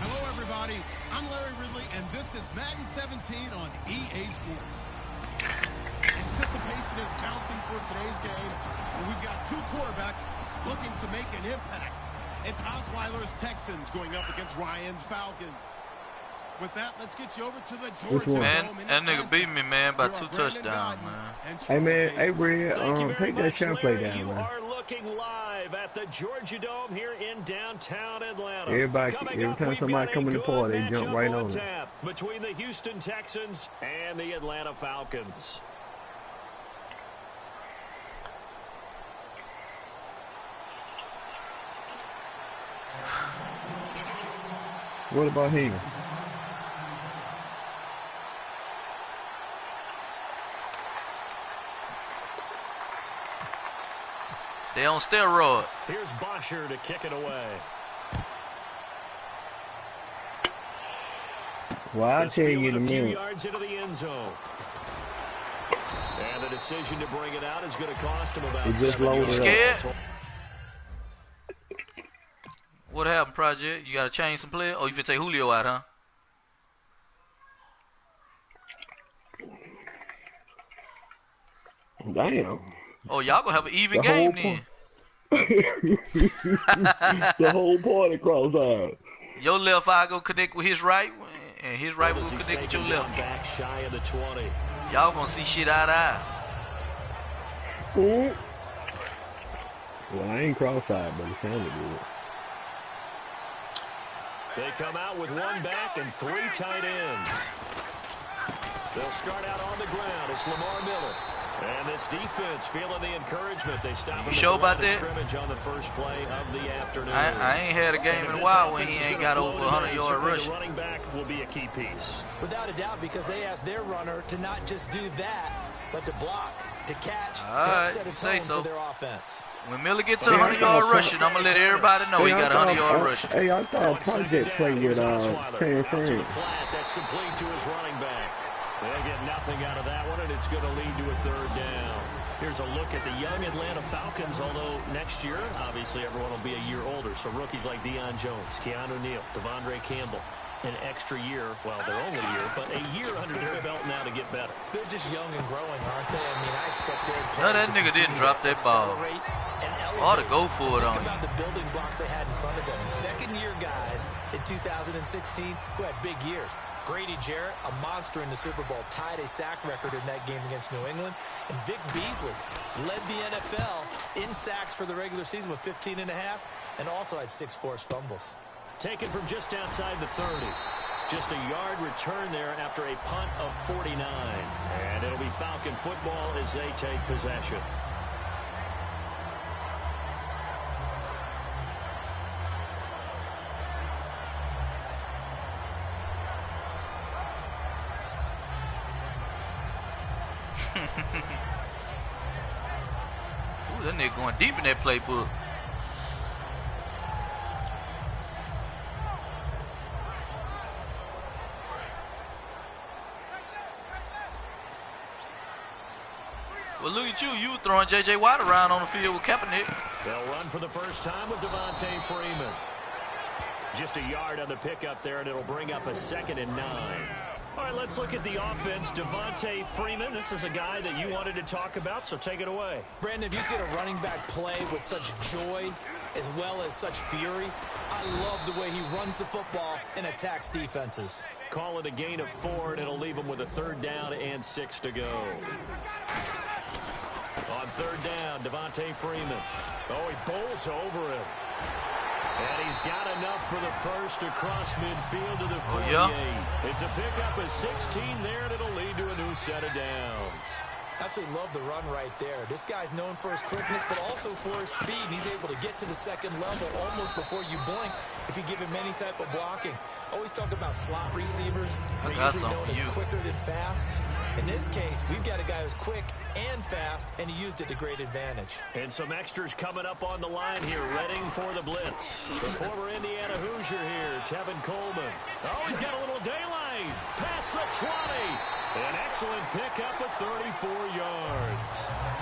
F: Hello, everybody. I'm Larry Ridley, and this is Madden 17 on EA Sports. Anticipation is mounting for today's game, and we've got two quarterbacks make an impact. It's Osweiler's Texans going up against Ryan's Falcons. With that, let's get you over to the Georgia
A: Man,
F: Dome in
A: that nigga
F: Atlanta.
A: beat me, man, by 2
F: Brandon
A: touchdowns,
F: Gaudin
A: man.
F: and
D: Hey man, hey Red,
B: Thank you very
D: take that
B: much,
D: shot play
B: Larry.
D: down,
B: You
D: man.
B: are looking live at the Georgia Dome here in downtown Atlanta.
D: Everybody,
B: Coming
D: every
B: up,
D: time
B: we've
D: somebody
B: got
D: come in the
B: a
D: party,
B: good
D: they jump
B: matchup
D: right
B: on
D: on it.
B: tap between the Houston Texans and the Atlanta Falcons.
D: What about him?
A: They on steroid.
B: Here's Bosher to kick it away.
D: Well, I'll
B: It's
D: tell you
B: fielded
D: in a
B: a few
D: minute.
B: yards into the end zone. And the decision to bring it out is going to cost him about
D: He just
B: 7
D: loaded
B: yards.
D: up.
A: Scared? What happened, Project? You gotta change some players? Oh, you finna take Julio out, huh?
D: Damn.
A: Oh, y'all gonna have an even
D: The whole
A: game then.
D: The whole party cross-eyed.
A: Your left eye go connect with his right, and his right will
B: He's
A: connect with your
B: taken down
A: left.
B: back shy of the 20.
A: Y'all gonna see shit eye to eye.
D: Ooh. Well, I ain't cross-eyed, but it sounded good.
B: They come out with one back and 3 tight ends. They'll start out on the ground. It's Lamar Miller. And this defense feeling the encouragement. They stop him
A: You sure about that?
B: scrimmage on the first play of the afternoon.
A: I ain't had a game in a while when he ain't got over 100-yard rush.
B: The running back will be a key piece.
C: Without a doubt, because they asked their runner to not just do that, but to block, to catch,
A: All
C: to
A: right,
C: set a
A: you say
C: tone
A: so.
C: for their offense.
A: When Miller gets to 100-yard rushing, I'm gonna let everybody know he got 100-yard rushing.
D: Hey, I thought Project played with San
B: To
D: Fran.
B: the flat, that's complete to his running back. They'll get nothing out of that one, and it's going to lead to a 3rd down. Here's a look at the young Atlanta Falcons, although next year, obviously, everyone will be a year older. So rookies like Deion Jones, Keanu Neal, Devondre Campbell, an extra year, well, their only year, but a year under their belt now to get better.
C: They're just young and growing, aren't they? I mean, I expect their
A: No,
C: play
A: that
C: to
A: nigga didn't
C: continue
A: drop
C: to
A: that ball.
C: accelerate and elevate.
A: Ought to go for it on
C: Think
A: him.
C: about the building blocks they had in front of them. Second-year guys in 2016 who had big years. Grady Jarrett, a monster in the Super Bowl, tied a sack record in that game against New England. And Vic Beasley led the NFL in sacks for the regular season with 15 and a half, and also had 6 forced fumbles.
B: Taken from just outside the 30. Just a yard return there after a punt of 49. And it'll be Falcon football as they take possession.
A: Ooh, that nigga going deep in that playbook. Well, look at you. You were throwing J.J. Watt around on the field with Kaepernick.
B: They'll run for the first time with Devontae Freeman. Just a yard on the pickup there, and it'll bring up a 2nd and 9. All right, let's look at the offense. Devontae Freeman, this is a guy that you wanted to talk about, so take it away.
C: Brandon, if you see a running back play with such joy as well as such fury, I love the way he runs the football and attacks defenses.
B: Call it a gain of 4, and it'll leave him with a 3rd down and 6 to go. On 3rd down, Devontae Freeman. Oh, he bowls over him. And he's got enough for the first across midfield to the 48.
A: yeah?
B: It's a pickup of 16 there, and it'll lead to a new set of downs.
C: Absolutely love the run right there. This guy's known for his quickness, but also for his speed. And he's able to get to the 2nd level almost before you blink if you give him any type of blocking. Always talk about slot receivers.
A: I
C: They're
A: got
C: usually
A: something
C: known
A: for
C: as
A: you.
C: quicker than fast. In this case, we've got a guy who's quick and fast, and he used it to great advantage.
B: And some extras coming up on the line here, readying for the blitz. The former Indiana Hoosier here, Tevin Coleman. Oh, he's got a little daylight. Past the 20. An excellent pickup of 34 yards.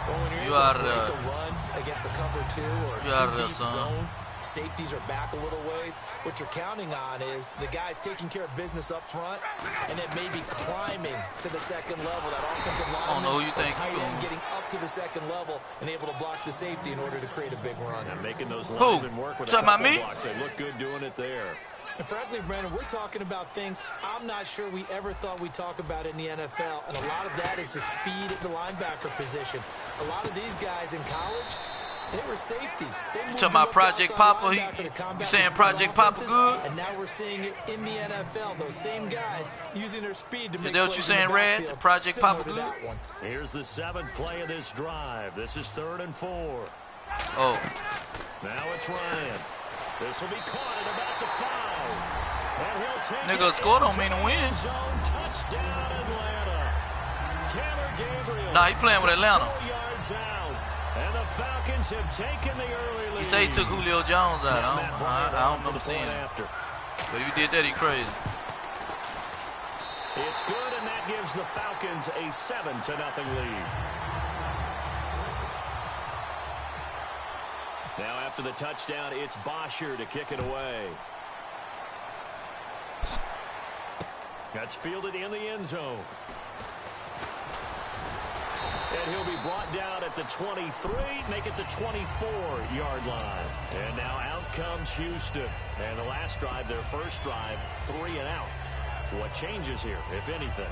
C: Well, when you're
A: You
C: able
A: out
C: to
A: of
C: break
A: there.
C: the run against a cover 2 or
A: You out of
C: 2
A: there,
C: deep
A: son.
C: zone, safeties are back a little ways, what you're counting on is the guys taking care of business up front and then maybe climbing to the second level. That offensive lineman or tight end getting up to the second level and able to block the safety in order to create a big run.
B: And making those linemen work with a couple blocks. They look good doing it there.
C: And frankly, Brandon, we're talking about things I'm not sure we ever thought we'd talk about in the NFL. And a lot of that is the speed at the linebacker position. A lot of these guys in college, they were safeties.
A: You talking about Project Papa? You saying Project Papa good?
C: And now we're seeing it in the NFL. Those same guys using their speed to make
A: plays. Is that what you saying, Red? The Project Papa good?
B: Here's the 7th play of this drive. This is 3rd and 4.
A: Oh.
B: Now it's Ryan. This will be caught at about the 5. And he'll take
A: nigga, score don't mean to win.
B: Touchdown, Atlanta. Taylor Gabriel.
A: Nah, he playing with Atlanta.
B: 4 yards out. And the Falcons have taken the early lead.
A: He say he took Julio Jones out. I don't remember seeing it. But if he did that, he crazy.
B: It's good, and that gives the Falcons a 7-0 lead. Now after the touchdown, it's Bosher to kick it away. That's fielded in the end zone. And he'll be brought down at the 23, make it the 24-yard line. And now out comes Houston. And the last drive, their first drive, 3 and out. What changes here, if anything?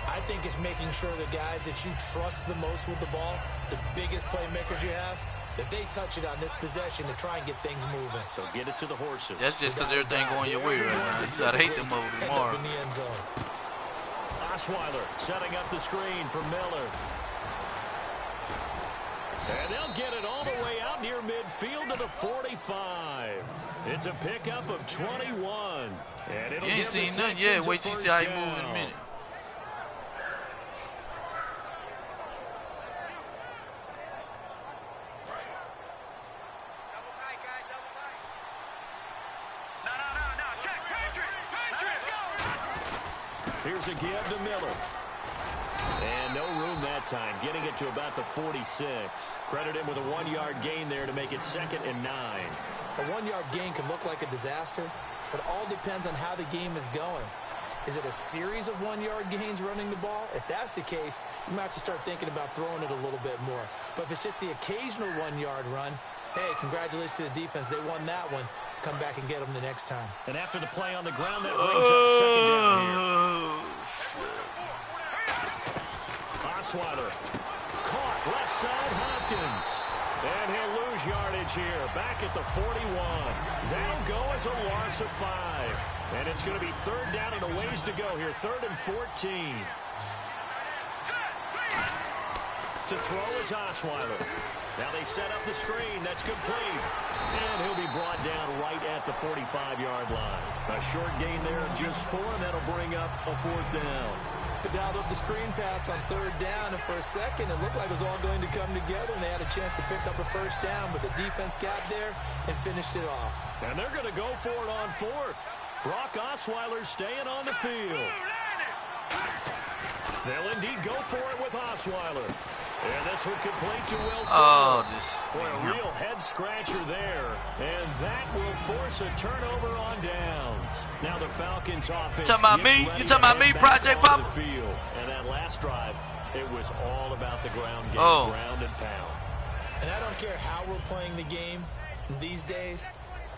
C: I think it's making sure the guys that you trust the most with the ball, the biggest playmakers you have, that they touch it on this possession to try and get things moving.
B: So get it to the horses.
A: That's just because everything going your way right now. You gotta hate them over tomorrow.
B: Osweiler setting up the screen for Miller. And they'll get it all the way out near midfield to the 45. It's a pickup of 21. And it'll
A: you ain't seen nothing yet. Wait till you see how he moves in a minute.
B: Here's a give to Miller. And no room that time, getting it to about the 46. Credit him with a 1-yard gain there to make it 2nd and 9.
C: A 1-yard gain can look like a disaster, but it all depends on how the game is going. Is it a series of 1-yard gains running the ball? If that's the case, you might have to start thinking about throwing it a little bit more. But if it's just the occasional 1-yard run, hey, congratulations to the defense. They won that one. Come back and get them the next time.
B: And after the play on the ground, that brings up 2nd down here. Osweiler caught left side Hopkins. And he'll lose yardage here. Back at the 41. That'll go as a loss of 5. And it's going to be 3rd down and a ways to go here. 3rd and 14. To throw is Osweiler. Now they set up the screen. That's complete. And he'll be brought down right at the 45-yard line. A short gain there of just 4, and that'll bring up a 4th down.
C: They dialed up the screen pass on 3rd down, and for a second it looked like it was all going to come together, and they had a chance to pick up a 1st down, but the defense got there and finished it off.
B: And they're going to go for it on 4th. Brock Osweiler staying on the field. They'll indeed go for it with Osweiler. And this one complete to Will Fuller. For a real head-scratcher there. And that will force a turnover on downs. Now the Falcons offense.
A: You talking about me? You talking about me, Project Papa?
B: And that last drive, it was all about the ground game, ground and pound.
C: And I don't care how we're playing the game these days.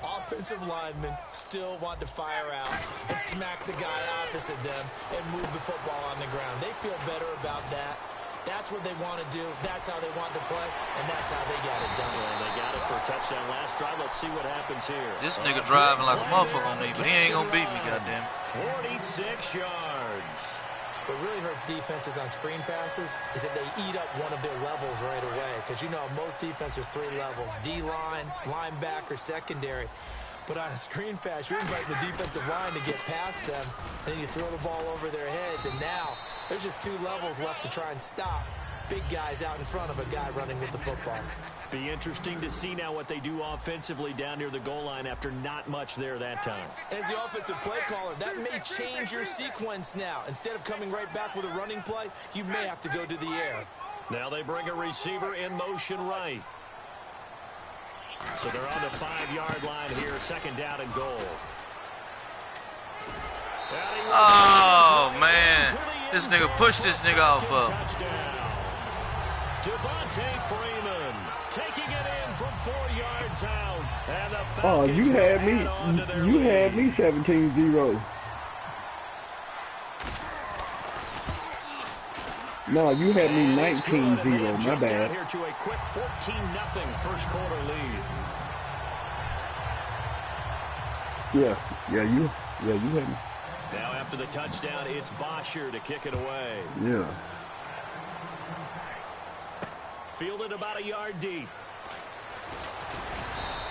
C: Offensive linemen still want to fire out and smack the guy opposite them and move the football on the ground. They feel better about that. That's what they want to do. That's how they want to play, and that's how they got it done.
B: Well, they got it for a touchdown last drive. Let's see what happens here.
A: This nigga driving like a motherfucker on me, but he ain't gonna beat me, goddamn.
B: 46 yards.
C: What really hurts defenses on screen passes is that they eat up one of their levels right away. Because, you know, most defenses, there's 3 levels. D-line, linebacker, secondary. But on a screen pass, you're inviting the defensive line to get past them, and then you throw the ball over their heads, and now there's just 2 levels left to try and stop big guys out in front of a guy running with the football.
B: Be interesting to see now what they do offensively down near the goal line after not much there that time.
C: As the offensive play caller, that may change your sequence now. Instead of coming right back with a running play, you may have to go to the air.
B: Now they bring a receiver in motion right. So they're on the 5-yard line here, second down and goal.
A: Oh, man. This nigga pushed this nigga off of.
B: Devontae Freeman taking it in from 4 yards out. And the
D: Oh,
B: Falcons
D: you had me 17-0. No, you had me 19-0. My bad.
B: Here to a quick 14-0 first quarter lead.
D: Yeah, you had me.
B: Now after the touchdown, it's Bosher to kick it away.
D: Yeah.
B: Fielded about a yard deep.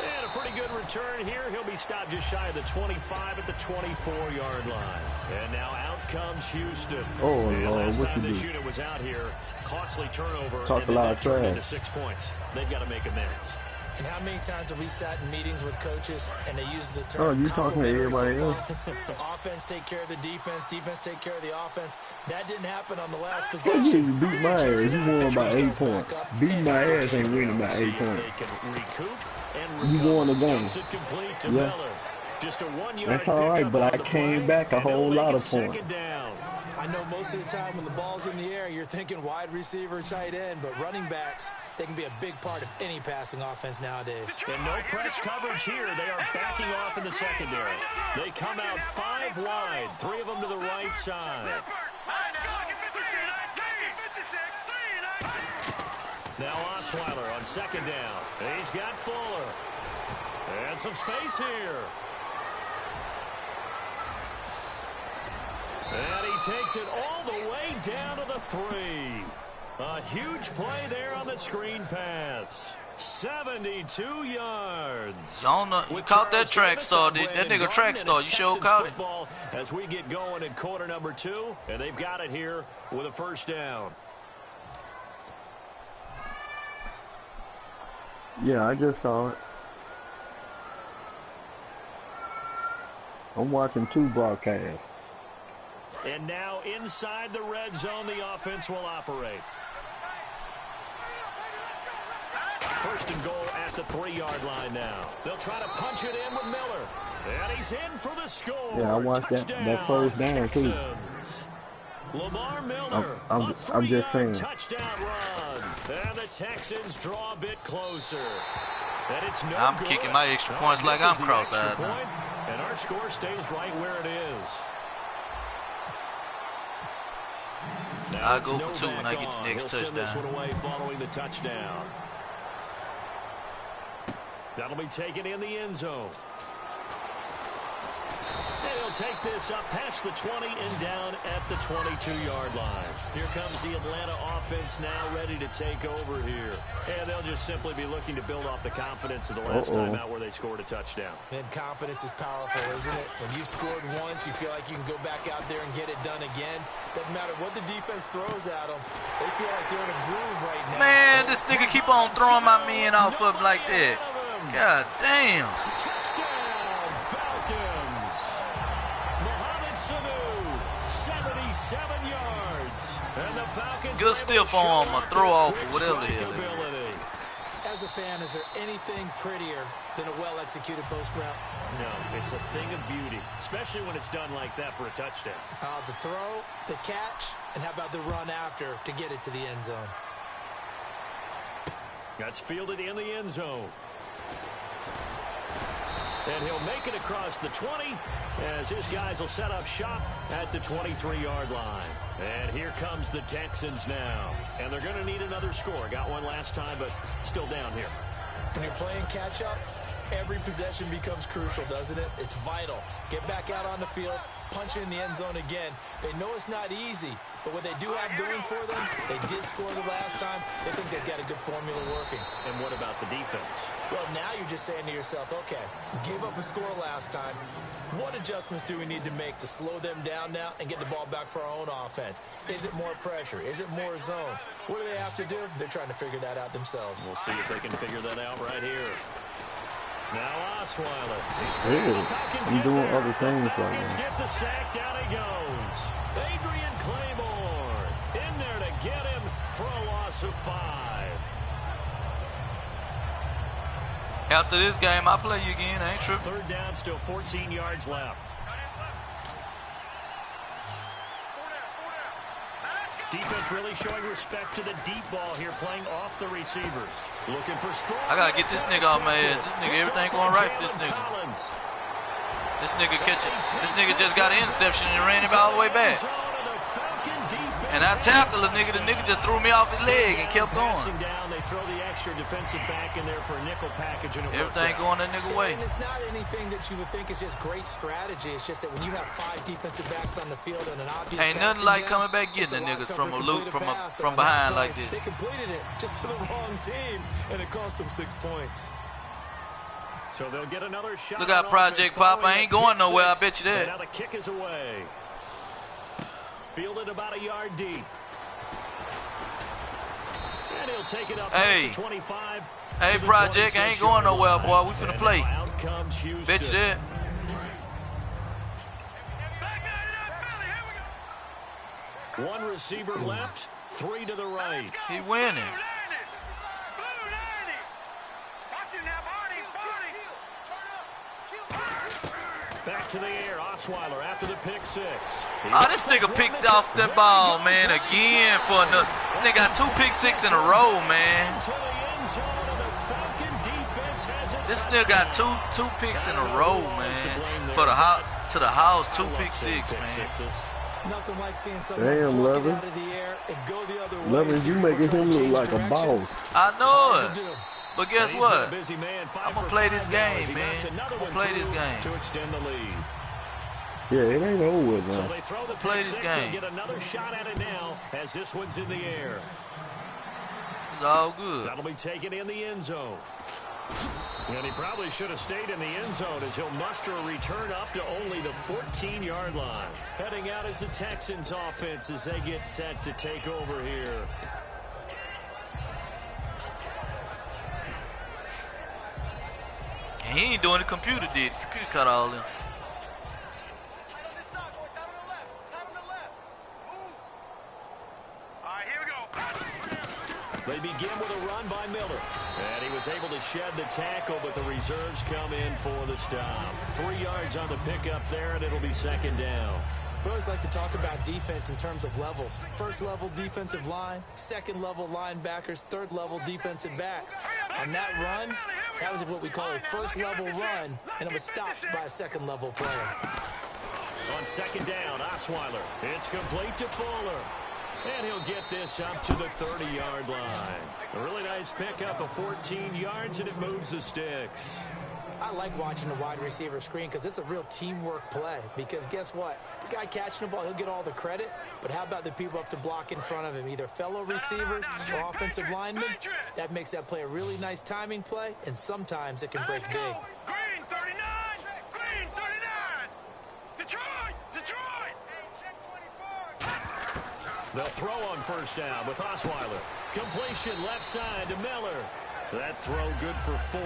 B: And a pretty good return here. He'll be stopped just shy of the 25 at the 24-yard line. And now out comes Houston.
D: Oh,
B: and
D: Lord,
B: last
D: what
B: time
D: you
B: this
D: do?
B: unit was out here, costly turnover.
D: Talk
B: and
D: a lot
B: then
D: of
B: turned
D: trash.
B: into 6 points. They've got to make amends.
C: And how many times have we sat in meetings with coaches and they use the term
D: Oh, you talking to everybody else?
C: offense take care of the defense, defense take care of the offense. That didn't happen on the last
D: Oh,
C: possession.
D: yeah, you beat my ass. You won
C: Pick
D: by 8
C: yourselves
D: points.
C: back up
D: Beating
C: and
D: my ass
C: finish.
D: ain't winning by 8
B: See if
D: points.
B: they can recoup and
D: You
B: recover.
D: won the game.
B: Dumps it complete to
D: Yeah.
B: Miller. Just a 1-yard
D: That's all right,
B: pickup
D: but
B: on
D: I
B: the
D: came
B: play,
D: back a
B: and they'll
D: whole
B: make
D: lot
B: it
D: of points.
B: second down.
C: I know most of the time when the ball's in the air, you're thinking wide receiver, tight end, but running backs, they can be a big part of any passing offense nowadays.
B: And no press coverage here. They are backing off in the secondary. They come out 5 wide, 3 of them to the right side. Now Osweiler on second down. He's got Fuller. And some space here. And he takes it all the way down to the 3. A huge play there on the screen pass. 72 yards.
A: I don't know. You caught that track star. That nigga track star. You sure caught it.
B: As we get going in quarter number 2, and they've got it here with a first down.
D: Yeah, I just saw it. I'm watching 2 broadcasts.
B: And now inside the red zone, the offense will operate. First and goal at the 3-yard line now. They'll try to punch it in with Miller. And he's in for the score.
D: Yeah, I watched that first down, too.
B: Lamar Miller.
D: I'm just saying.
B: Touchdown run. And the Texans draw a bit closer. And it's no
A: I'm
B: good.
A: kicking my extra points like I'm cross-eyed.
B: And our score stays right where it is.
A: I'll go for 2 when I get the next
B: He'll send this
A: touchdown.
B: one away following the touchdown. That'll be taken in the end zone. And he'll take this up past the 20 and down at the 22-yard line. Here comes the Atlanta offense now ready to take over here. And they'll just simply be looking to build off the confidence of the last time out where they scored a touchdown.
C: And confidence is powerful, isn't it? When you've scored once, you feel like you can go back out there and get it done again. Doesn't matter what the defense throws at them. They feel like they're in a groove right now.
A: Man, this nigga keep on throwing my men off of like that. God damn.
B: Touchdown, Falcons. Mohamed Sanu, 77 yards. And the Falcons
A: Good stiff arm or throw off or whatever the hell it is.
C: As a fan, is there anything prettier than a well-executed post route?
B: No, it's a thing of beauty, especially when it's done like that for a touchdown.
C: The throw, the catch, and how about the run after to get it to the end zone?
B: That's fielded in the end zone. And he'll make it across the 20 as his guys will set up shop at the 23-yard line. And here comes the Texans now. And they're going to need another score. Got one last time, but still down here.
C: When you're playing catch-up, every possession becomes crucial, doesn't it? It's vital. Get back out on the field, punch it in the end zone again. They know it's not easy, but what they do have going for them, they did score the last time. They think they've got a good formula working.
B: And what about the defense?
C: Well, now you're just saying to yourself, okay, gave up a score last time. What adjustments do we need to make to slow them down now and get the ball back for our own offense? Is it more pressure? Is it more zone? What do they have to do? They're trying to figure that out themselves.
B: We'll see if they can figure that out right here. Now Osweiler.
D: I'm doing other things right
B: Falcons
D: now.
B: get the sack, down he goes. Adrian Claymore in there to get him for a loss of 5.
A: After this game, I'll play you again. I ain't tripping.
B: Third down, still 14 yards left. Defense really showing respect to the deep ball here, playing off the receivers. Looking for strong.
A: I gotta get this nigga off my ass. This nigga, everything going right for this nigga. This nigga catching. This nigga just got an interception and ran him all the way back. And I tackled the nigga just threw me off his leg and kept going.
B: They throw the extra defensive back in there for a nickel package. And
A: everything going that nigga way.
C: And it's not anything that you would think is just great strategy. It's just that when you have 5 defensive backs on the field and an obvious
A: ain't nothing like coming back getting the niggas from a loop from behind like this.
C: They completed it just to the wrong team, and it cost them 6 points.
B: So they'll get another shot.
A: Look out, Project Pop. I ain't going nowhere. I bet you that.
B: Now the kick is away. Fielded about a yard deep. And he'll take it up to 25.
A: Hey, Project, I ain't going nowhere, boy. We finna play. Bet you that.
B: One receiver left, 3 to the right.
A: He winning.
B: Back to the air, Osweiler after the pick 6.
A: Oh, this nigga picked off that ball, man, again for another. Nigga got 2 pick 6 in a row, man. This nigga got two picks in a row, man. For the house, to the house, 2 pick 6, man.
C: Nothing like seeing someone
D: damn, Lovin.
C: out of the air and go the other way.
D: Lovin, you making him look like a boss.
A: I know it. But guess what? I'm going to play this game, man. I'm going to play this game.
B: To extend the lead.
D: Yeah, it ain't over now.
B: So they throw the
A: play this game.
B: Get another shot at it now as this one's in the air.
A: It's all good.
B: That'll be taken in the end zone. And he probably should have stayed in the end zone as he'll muster a return up to only the 14-yard line. Heading out is the Texans offense as they get set to take over here.
A: And he ain't doing the computer did. The computer cut all in.
B: They begin with a run by Miller. And he was able to shed the tackle, but the reserves come in for the stop. 3 yards on the pickup there, and it'll be 2nd down.
C: We always like to talk about defense in terms of levels. 1st level defensive line, 2nd level linebackers, 3rd level defensive backs. On that run, that was what we call a 1st level run, and it was stopped by a 2nd level player.
B: On 2nd down, Osweiler. It's complete to Fuller. And he'll get this up to the 30-yard line. A really nice pickup of 14 yards, and it moves the sticks.
C: I like watching the wide receiver screen because it's a real teamwork play. Because guess what? The guy catching the ball, he'll get all the credit. But how about the people up to block in front of him? Either fellow receivers or offensive linemen. That makes that play a really nice timing play, and sometimes it can break big.
E: Green 39! Green 39! Detroit! Detroit!
B: They'll throw on 1st down with Osweiler. Completion left side to Miller. That throw good for 4.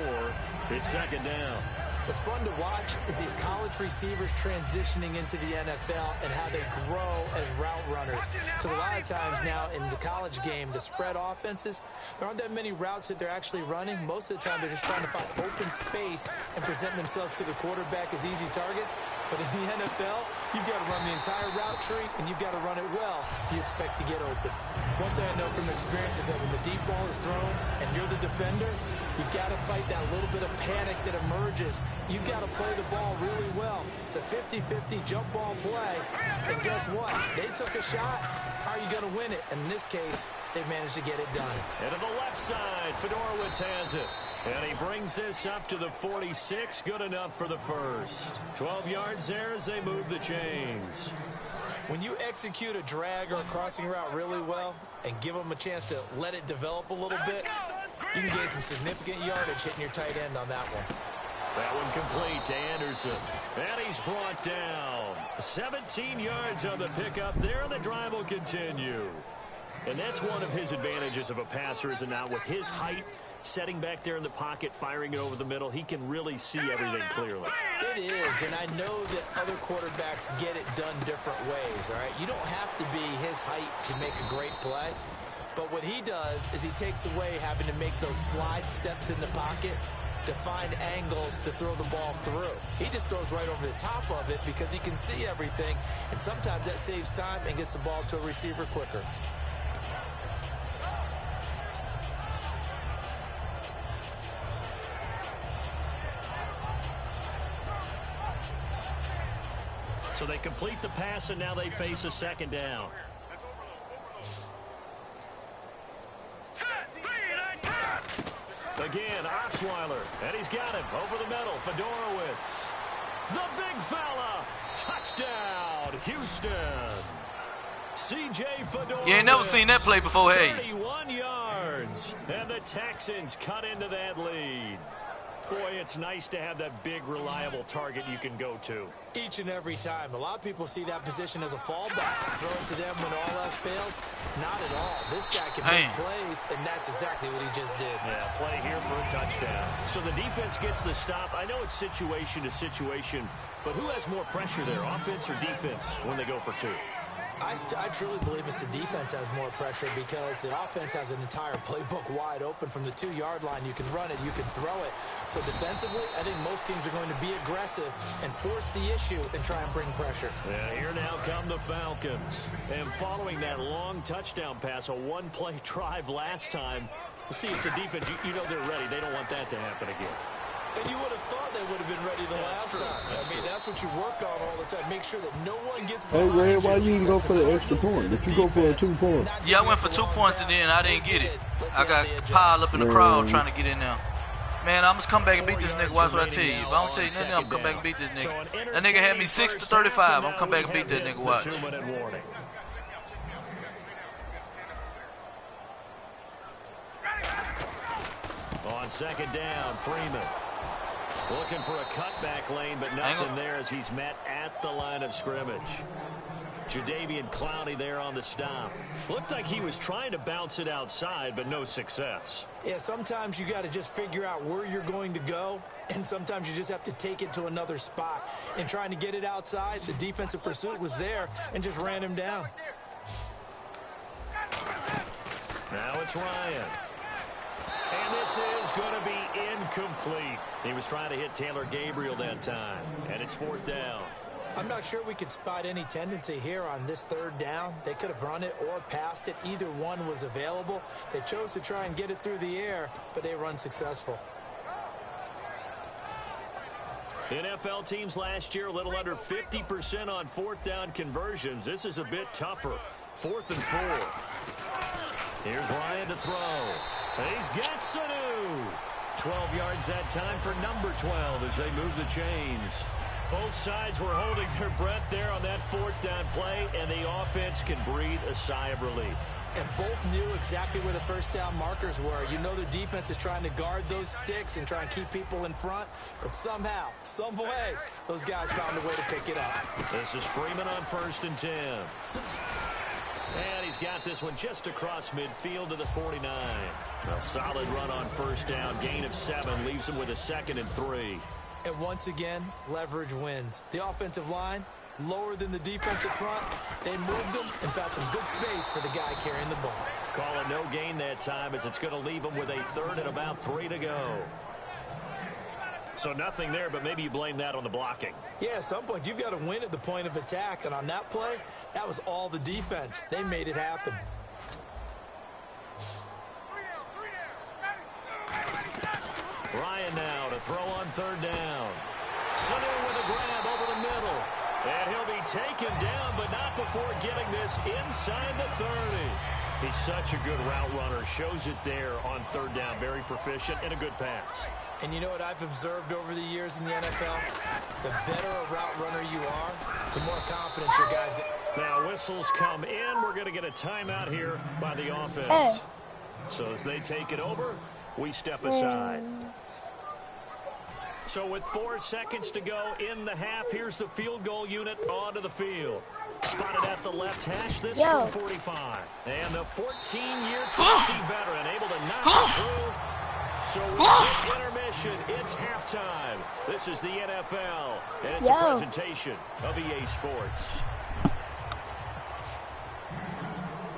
B: It's 2nd down.
C: What's fun to watch is these college receivers transitioning into the NFL and how they grow as route runners. Because a lot of times now in the college game, the spread offenses, there aren't that many routes that they're actually running. Most of the time, they're just trying to find open space and present themselves to the quarterback as easy targets. But in the NFL, you've got to run the entire route tree, and you've got to run it well if you expect to get open. One thing I know from experience is that when the deep ball is thrown and you're the defender, you've got to fight that little bit of panic that emerges. You've got to play the ball really well. It's a 50-50 jump ball play. And guess what? They took a shot. How are you going to win it? And in this case, they managed to get it done.
B: And to the left side, Fedorowicz has it. And he brings this up to the 46. Good enough for the 1st. 12 yards there as they move the chains.
C: When you execute a drag or a crossing route really well and give them a chance to let it develop a little bit, you can gain some significant yardage hitting your tight end on that one.
B: That one complete to Anderson. And he's brought down. 17 yards on the pickup there, and the drive will continue. And that's one of his advantages of a passer, is now with his height, setting back there in the pocket, firing it over the middle, he can really see everything clearly.
C: It is, and I know that other quarterbacks get it done different ways, all right? You don't have to be his height to make a great play. But what he does is he takes away having to make those slide steps in the pocket to find angles to throw the ball through. He just throws right over the top of it because he can see everything, and sometimes that saves time and gets the ball to a receiver quicker.
B: So they complete the pass, and now they face a second down. Again, Osweiler, and he's got him over the middle. Fedorowicz, the big fella, touchdown, Houston. C.J. Fedorowicz.
A: You ain't never seen that play before, hey?
B: 31 yards, and the Texans cut into that lead. Boy, it's nice to have that big, reliable target you can go to.
C: Each and every time. A lot of people see that position as a fallback. Throw it to them when all else fails. Not at all. This guy can make plays, and that's exactly what he just did.
B: Yeah, play here for a touchdown. So the defense gets the stop. I know it's situation to situation, but who has more pressure there, offense or defense, when they go for two?
C: I truly believe it's the defense has more pressure because the offense has an entire playbook wide open from the 2-yard line. You can run it, you can throw it. So defensively, I think most teams are going to be aggressive and force the issue and try and bring pressure.
B: Yeah, here now come the Falcons. And following that long touchdown pass, a one-play drive last time, we'll see if the defense, you know they're ready. They don't want that to happen again.
C: And you would have thought they would have been ready the last time. I mean, that's what you work on all the time. Make sure that no one gets behind.
D: Hey, Red, why you didn't go for the extra point? Did you go for a 2 point?
A: Yeah, I went for 2 points and then I didn't get it. I got piled up in the crowd trying to get in there. Man, I'm just come back and beat this nigga. Watch what I tell you. If I don't tell you nothing, I'm come back and beat this nigga. That nigga had me 6-35. I'm gonna come back and beat that nigga. Watch.
B: On second down, Freeman. Looking for a cutback lane, but nothing there as he's met at the line of scrimmage. Jadeveon Clowney there on the stop. Looked like he was trying to bounce it outside, but no success.
C: Yeah, sometimes you got to just figure out where you're going to go, and sometimes you just have to take it to another spot. And trying to get it outside, the defensive pursuit was there and just ran him down.
B: Now it's Ryan. And this is going to be incomplete. He was trying to hit Taylor Gabriel that time, and it's 4th down.
C: I'm not sure we could spot any tendency here on this 3rd down. They could have run it or passed it. Either one was available. They chose to try and get it through the air, but they were unsuccessful.
B: NFL teams last year a little under 50% on 4th down conversions. This is a bit tougher. 4th and 4. Here's Ryan to throw. He's got Sanu. 12 yards that time for number 12 as they move the chains. Both sides were holding their breath there on that 4th down play, and the offense can breathe a sigh of relief.
C: And both knew exactly where the 1st down markers were. You know the defense is trying to guard those sticks and try and keep people in front, but somehow, some way, those guys found a way to pick it up.
B: This is Freeman on 1st and 10. And he's got this one just across midfield to the 49. A solid run on 1st down. Gain of 7 leaves him with a 2nd and 3.
C: And once again, leverage wins. The offensive line, lower than the defensive front. They moved them and found some good space for the guy carrying the ball.
B: Call it no gain that time as it's going to leave him with a 3rd and about 3 to go. So nothing there, but maybe you blame that on the blocking.
C: Yeah, at some point, you've got to win at the point of attack. And on that play, that was all the defense. They made it happen.
B: Ryan now to throw on 3rd down. Sanu with a grab over the middle. And he'll be taken down, but not before getting this inside the 30. He's such a good route runner. Shows it there on 3rd down. Very proficient and a good pass.
C: And you know what I've observed over the years in the NFL? The better a route runner you are, the more confidence your guys get.
B: Now whistles come in. We're going to get a timeout here by the offense. So as they take it over, we step aside. So with 4 seconds to go in the half, here's the field goal unit onto the field. Spotted at the left hash, this from 45. And the 14-year trusty veteran able to knock it through. So with intermission, it's halftime. This is the NFL, and it's a presentation of EA Sports.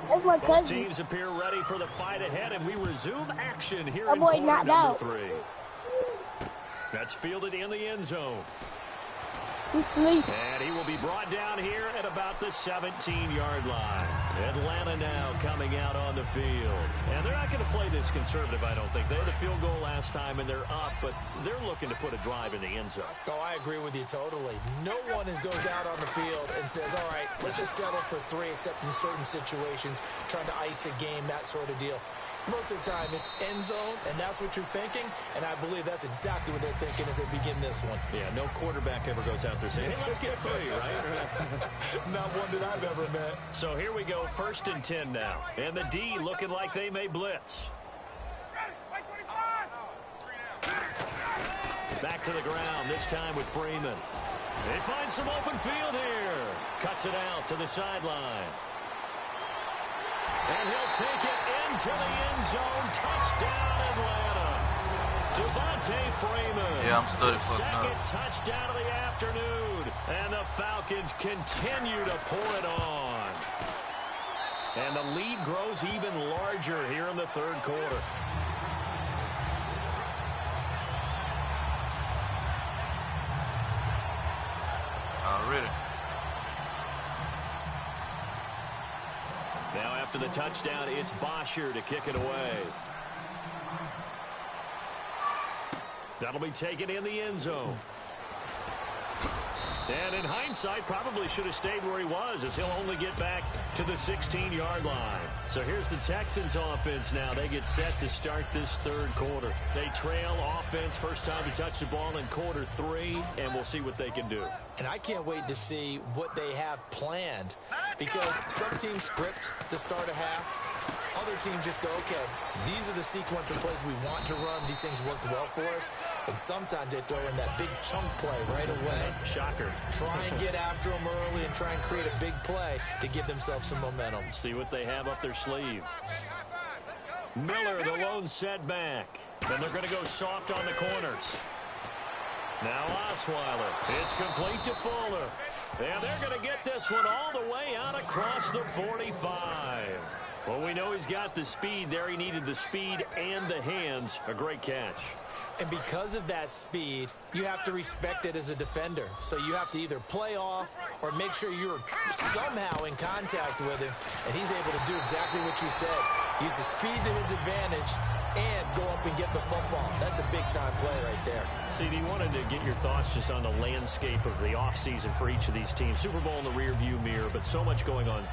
G: That's my cousin.
B: Both teams appear ready for the fight ahead, and we resume action here
G: in
B: quarter number 3. That's fielded in the end zone.
G: He's asleep.
B: And he will be brought down here at about the 17-yard line. Atlanta now coming out on the field. And they're not going to play this conservative, I don't think. They had a field goal last time, and they're up, but they're looking to put a drive in the end zone.
C: Oh, I agree with you totally. No one goes out on the field and says, all right, let's just settle for 3, except in certain situations, trying to ice a game, that sort of deal. Most of the time, it's end zone, and that's what you're thinking, and I believe that's exactly what they're thinking as they begin this one.
B: Yeah, no quarterback ever goes out there saying, hey, let's get 3, right?
C: Not one that I've ever met.
B: So here we go, 1st and 10 now. And the D looking like they may blitz. Back to the ground, this time with Freeman. They find some open field here. Cuts it out to the sideline. And he'll take it into the end zone. Touchdown, Atlanta. Devontae Freeman.
A: Yeah, I'm studying for
B: second touchdown of the afternoon. And the Falcons continue to pour it on. And the lead grows even larger here in the 3rd quarter.
A: Already.
B: Now after the touchdown, it's Bosher to kick it away. That'll be taken in the end zone. And in hindsight, probably should have stayed where he was, as he'll only get back to the 16-yard line. So here's the Texans offense now. They get set to start this 3rd quarter. They trail offense, first time to touch the ball in quarter 3, and we'll see what they can do.
C: And I can't wait to see what they have planned, because some teams script to start a half. Other teams just go, okay, these are the sequence of plays we want to run. These things worked well for us. And sometimes they throw in that big chunk play right away.
B: Shocker.
C: Try and get after them early and try and create a big play to give themselves some momentum.
B: See what they have up their sleeve. Miller, the lone setback. And they're going to go soft on the corners. Now Osweiler. It's complete to Fuller. And they're going to get this one all the way out across the 45. Well, we know he's got the speed there. He needed the speed and the hands. A great catch.
C: And because of that speed, you have to respect it as a defender. So you have to either play off or make sure you're somehow in contact with him. And he's able to do exactly what you said. Use the speed to his advantage and go up and get the football. That's a big-time play right there.
B: CD, wanted to get your thoughts just on the landscape of the offseason for each of these teams. Super Bowl in the rearview mirror, but so much going on.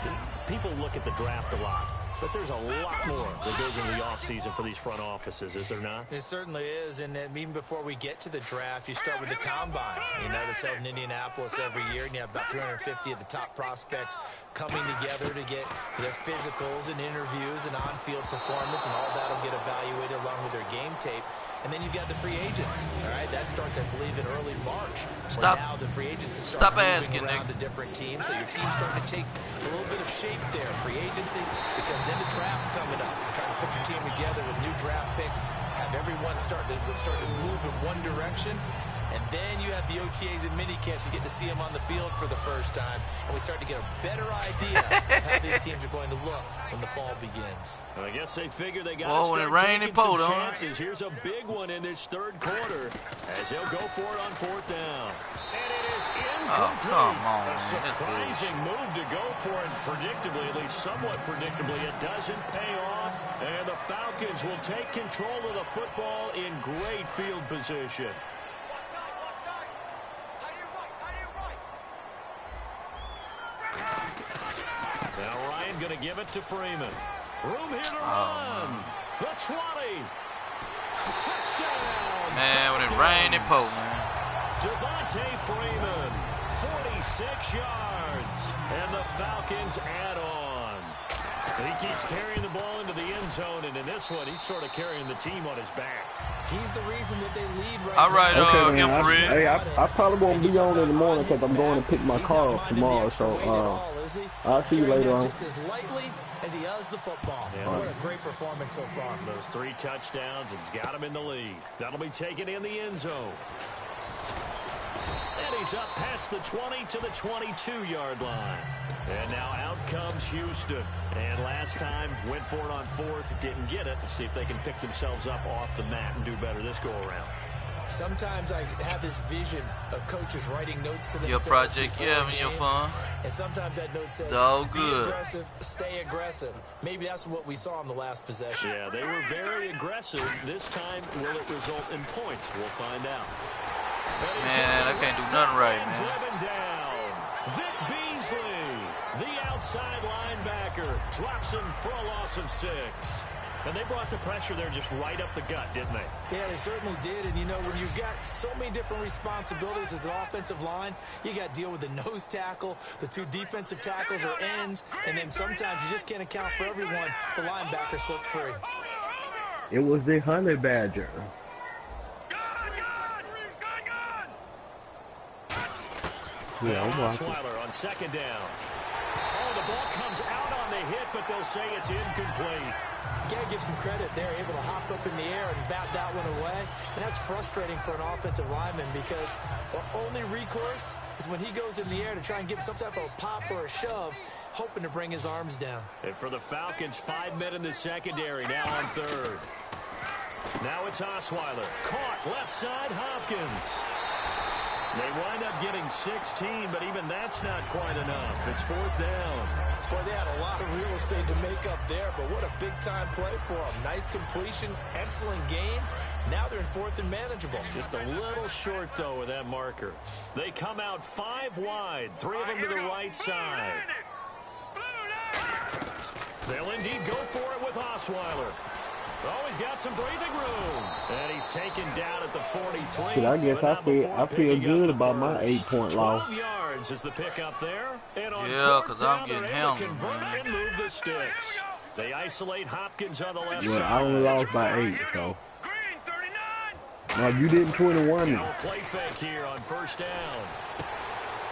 B: People look at the draft a lot. But there's a lot more that goes into the offseason for these front offices, is there not?
C: It certainly is, and even before we get to the draft, you start with the combine. You know, that's held in Indianapolis every year, and you have about 350 of the top prospects coming together to get their physicals and interviews and on-field performance, and all that will get evaluated along with their game tape. And then you've got the free agents, all right? That starts, I believe, in early March.
A: Stop.
C: Now the free agents can start moving around
A: Nick.
C: to different teams, so your team's starting to take a little bit of shape there, free agency, because then the draft's coming up. You're trying to put your team together with new draft picks, have everyone start to move in one direction. And then you have the OTAs and minicamps. You get to see them on the field for the first time. And we start to get a better idea of how these teams are going to look when the fall begins.
B: Well, I guess they figure they got
A: when it rained, it poured on.
B: chances. Here's a big one in this 3rd quarter as he'll go for it on 4th down. And it is incomplete.
A: Oh, come on,
B: a surprising move to go for it predictably, at least somewhat predictably. It doesn't pay off. And the Falcons will take control of the football in great field position. Now Ryan going to give it to Freeman. Room here to run. The 20. Touchdown.
A: Man, when it rained, it poured, man.
B: Devontae Freeman, 46 yards. And the Falcons add on. He keeps carrying the ball into the end zone, and in this one, he's sort of carrying the team on his back.
C: He's the reason that they lead right
A: All right,
C: now.
D: Okay, man, I probably won't be on in the morning because I'm going to pick my car up tomorrow. So I'll see you later on.
C: Just as lightly as he does the football.
B: Yeah.
C: What a great performance so far.
B: Those 3 touchdowns, it's got him in the lead. That'll be taken in the end zone. And he's up past the 20 to the 22-yard line. And now out comes Houston. And last time, went for it on 4th, didn't get it. Let's see if they can pick themselves up off the mat and do better this go-around.
C: Sometimes I have this vision of coaches writing notes to themselves.
A: Your project, yeah, when you're fun.
C: And sometimes that note says,
A: all
C: be
A: good.
C: aggressive, stay aggressive. Maybe that's what we saw in the last possession.
B: Yeah, they were very aggressive. This time, will it result in points? We'll find out.
A: Man, I can't do nothing right, man.
B: Driven down. Vic Beasley, the outside linebacker, drops him for a loss of 6. And they brought the pressure there just right up the gut, didn't they?
C: Yeah, they certainly did. And, you know, when you've got so many different responsibilities as an offensive line, you got to deal with the nose tackle, the 2 defensive tackles or ends, and then sometimes you just can't account for everyone. The linebacker slipped free.
D: It was the honey badger. Yeah, I'm watching.
B: Osweiler on second down. Oh, the ball comes out on the hit, but they'll say it's incomplete.
C: You got to give some credit there, able to hop up in the air and bat that one away. And that's frustrating for an offensive lineman because the only recourse is when he goes in the air to try and give some type of a pop or a shove, hoping to bring his arms down.
B: And for the Falcons, 5 men in the secondary, now on third. Now it's Osweiler. Caught left side, Hopkins. They wind up getting 16, but even that's not quite enough. It's 4th down.
C: Boy, they had a lot of real estate to make up there, but what a big-time play for them. Nice completion, excellent game. Now they're in 4th and manageable.
B: Just a little short, though, with that marker. They come out 5 wide, 3 of them to the right side. They'll indeed go for it with Osweiler. Oh, he's got some breathing room. And he's taken down at the 43.
D: Shit, I guess I feel good about my 8-point loss.
B: 12 yards is the pickup there. And on
A: Yeah, because I'm getting hammered,
B: convert
A: man.
B: and move the sticks. They isolate Hopkins on the left
D: Well,
B: side.
D: I only lost by 8, so. No, you didn't 21.
B: Now a play fake here on 1st down.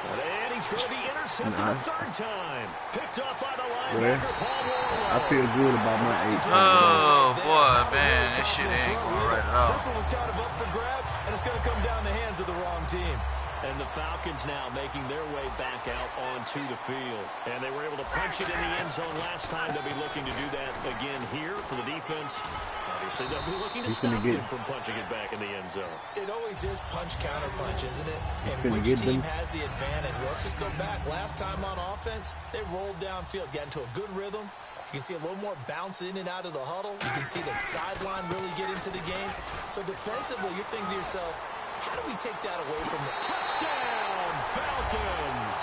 B: And he's going to be intercepted a 3rd time. Picked up by the linebacker, Paul Warlow.
D: I feel good about my 8 points.
A: Oh, boy, man, this shit ain't going right at all.
C: This one was kind of up for grabs, and it's going to come down the hands of the wrong team.
B: And the Falcons now making their way back out onto the field. And they were able to punch it in the end zone last time. They'll be looking to do that again here for the defense. Obviously, they'll be looking to stop them from punching it back in the end zone.
C: It always is punch-counter-punch, isn't it? And which team has the advantage? Well, let's just go back. Last time on offense, they rolled downfield, got into a good rhythm. You can see a little more bounce in and out of the huddle. You can see the sideline really get into the game. So defensively, you're thinking to yourself, how do we take that away from them?
B: Touchdown, Falcons!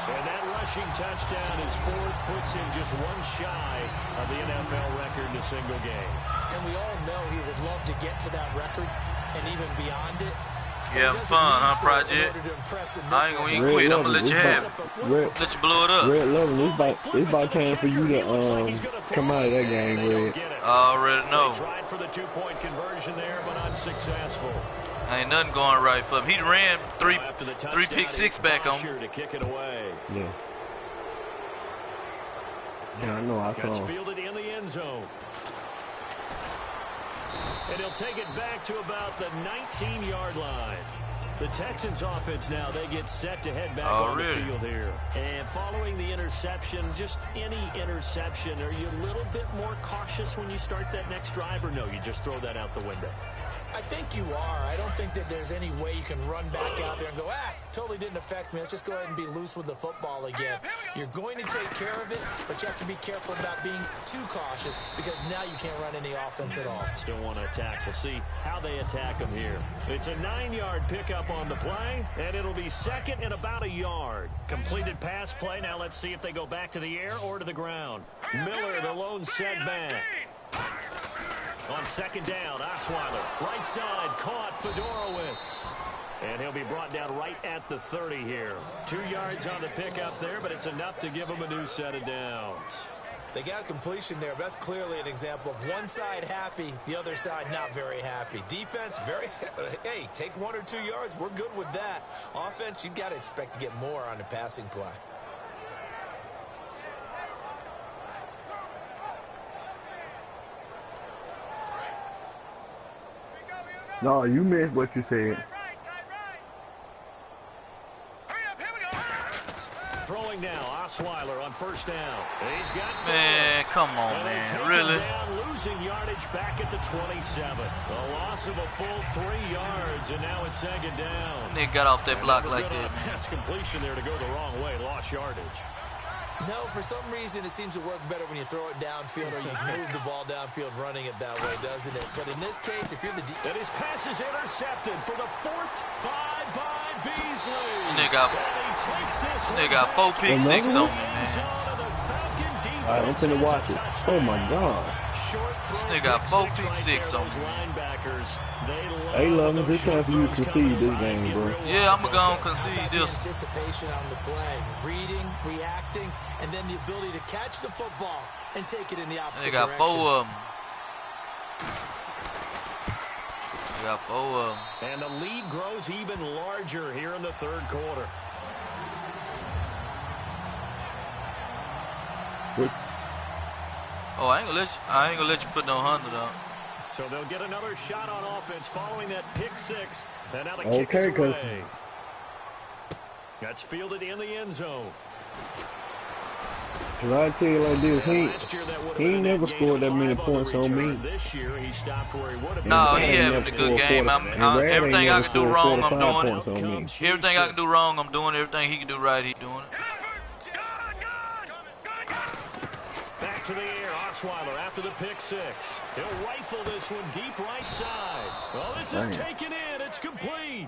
B: And that rushing touchdown is 4th, puts him just 1 shy of the NFL record in a single game.
C: And we all know he would love to get to that record and even beyond it.
A: You having fun, huh, Project? I ain't gonna even quit. I'm gonna let you have it. Let you blow it up.
D: Red Loving, it's about time for you to come out of that game, Red.
A: I already know.
B: They tried for the 2-point conversion there, but unsuccessful.
A: Ain't nothing going right for him. He ran three pick 6 back on him.
B: To kick it away.
D: Yeah. Yeah, I know. I
B: Gets
D: saw.
B: fielded in the end zone. And he'll take it back to about the 19-yard line. The Texans offense now, they get set to head back on the field here. And following the interception, just any interception, are you a little bit more cautious when you start that next drive, or no, you just throw that out the window?
C: I think you are. I don't think that there's any way you can run back out there and go, totally didn't affect me. Let's just go ahead and be loose with the football again. You're going to take care of it, but you have to be careful about being too cautious because now you can't run any offense at all.
B: Still want to attack. We'll see how they attack them here. It's a 9-yard pickup on the play, and it'll be 2nd and about a yard. Completed pass play. Now let's see if they go back to the air or to the ground. Miller, the lone setback. On 2nd down, Osweiler, right side, caught Fedorowicz. And he'll be brought down right at the 30 here. 2 yards on the pickup there, but it's enough to give him a new set of downs.
C: They got a completion there, but that's clearly an example of one side happy, the other side not very happy. Defense, hey, take 1 or 2 yards, we're good with that. Offense, you've got to expect to get more on the passing play.
D: No, you missed what you said.
B: Throwing throwing now. Osweiler on first down. He's got
A: Man, come on, man. Really?
B: Down, losing yardage back at the 27. A loss of a full 3 yards, and now it's second down.
A: Nigga got off that block like that, man.
B: Pass completion there to go the wrong way. Lost yardage.
C: No, for some reason, it seems to work better when you throw it downfield or you move the ball downfield running it that way, doesn't it? But in this case, if you're the deep...
B: And his pass is intercepted for the fourth by Beasley.
A: Nigga got 4 pick six on me, man.
D: Alright, I'm finna watch it. Oh my God.
A: This nigga got 4 pick six on me.
D: Hey, love me. This time for you to concede this game, bro.
A: Yeah, I'm gonna concede this.
C: Anticipation on the play, reading, reacting, and then the ability to catch the football and take it in the opposite
A: They got
C: direction.
A: 4 of them. They got 4 of them.
B: And the lead grows even larger here in the third quarter.
A: Oh, I ain't gonna let you put no 100 on.
B: So they'll get another shot on offense following that pick six. And now the kick
D: Okay,
B: is away. That's fielded in the end zone.
D: Cause I tell you like this, he ain't never scored that many points on me.
B: This year he stopped where he would have been.
A: No, he having a good game. Everything I can do wrong, I'm doing it. Everything I can do wrong, I'm doing it. Everything he can do right, he's doing it.
B: Back to the air, Osweiler after the pick six. He'll rifle this one deep right side. Well, this is taken in. It's complete.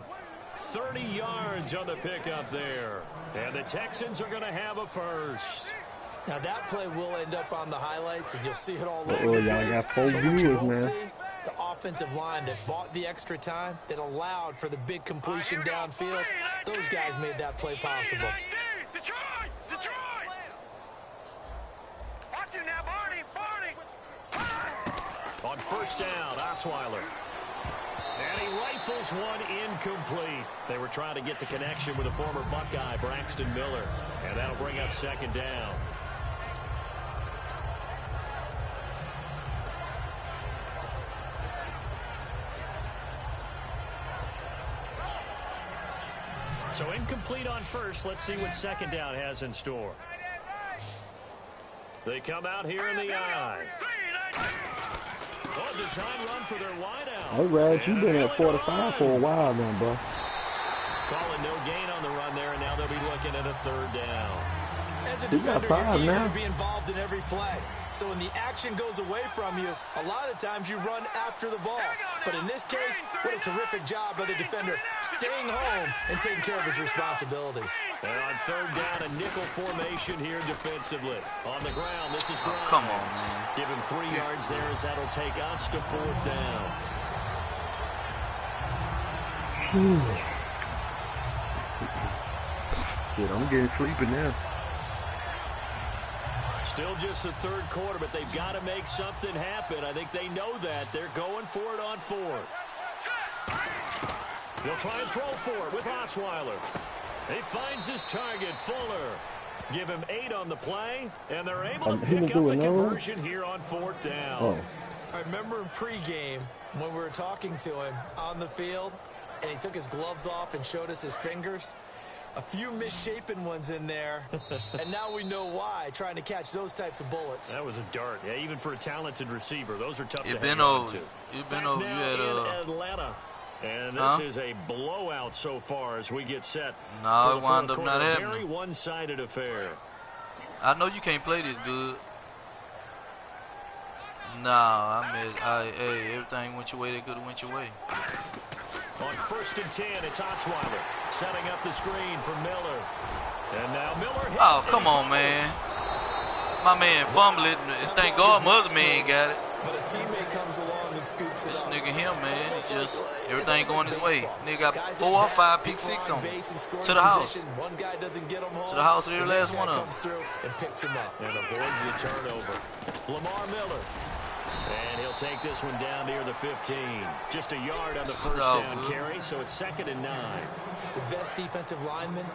B: 30 yards on the pickup there. And the Texans are going to have a first.
C: Now that play will end up on the highlights, and you'll see it all over
D: Oh,
C: the
D: y'all
C: place.
D: got 4
C: But what you
D: viewers,
C: won't
D: man.
C: see, the offensive line that bought the extra time, that allowed for the big completion downfield, those guys made that play possible.
E: Detroit! Detroit! Watch you now, Barney! Barney!
B: On first down, Osweiler. And he rifles one incomplete. They were trying to get the connection with the former Buckeye, Braxton Miller. And that'll bring up second down. So incomplete on first. Let's see what second down has in store. They come out here in the eye. Oh, design run for their wideout.
D: All right, you've been at 45 for a while now, bro.
B: Calling no gain on the run there, and now they'll be looking at a third down.
C: As a
D: He got
C: defender,
D: 5
C: you're eager
D: now.
C: to be involved in every play. So when the action goes away from you, a lot of times you run after the ball. But in this case, what a terrific job by the defender staying home and taking care of his responsibilities.
B: And on third down, a nickel formation here defensively. On the ground, this is Grimes.
A: Come on, man.
B: Give him 3 yards there as that'll take us to fourth down.
D: Shit, I'm getting sleepy now.
B: Still just the third quarter, but they've got to make something happen. I think they know that. They're going for it on fourth. He'll try and throw for it with Osweiler. He finds his target, Fuller. Give him 8 on the play, and they're able to pick up the conversion here on fourth down.
D: Oh.
C: I remember in pregame when we were talking to him on the field, and he took his gloves off and showed us his fingers. A few misshapen ones in there, and now we know why, trying to catch those types of bullets.
B: That was a dart. Yeah, even for a talented receiver, those are tough to
A: been
B: hang on
A: over.
B: to.
A: You've been
B: Back
A: over. You
B: now
A: had
B: in Atlanta. And this is a blowout so far as we get set.
A: No, it wound up not
B: A
A: happening.
B: very one-sided affair.
A: I know you can't play this good. Nah, hey, everything went your way. They could have went your way.
B: On first and 10, it's Osweiler setting up the screen for Miller. And now Miller hits.
A: Oh, come on, man. My man fumbled it. Thank God my other man got it.
C: But a teammate comes along and scoops it
A: This
C: up.
A: nigga him, man. It's just everything going his way. Nigga got 4 or 5 pick six on him. To the house.
C: One guy doesn't get him home.
A: To the house of every
C: the next
A: last one
C: guy
A: of them.
C: comes through and picks him up.
B: And avoids the turnover. Lamar Miller. And he'll take this one down near the 15. Just a yard on the first down carry, so it's 2nd and 9.
C: The best defensive linemen,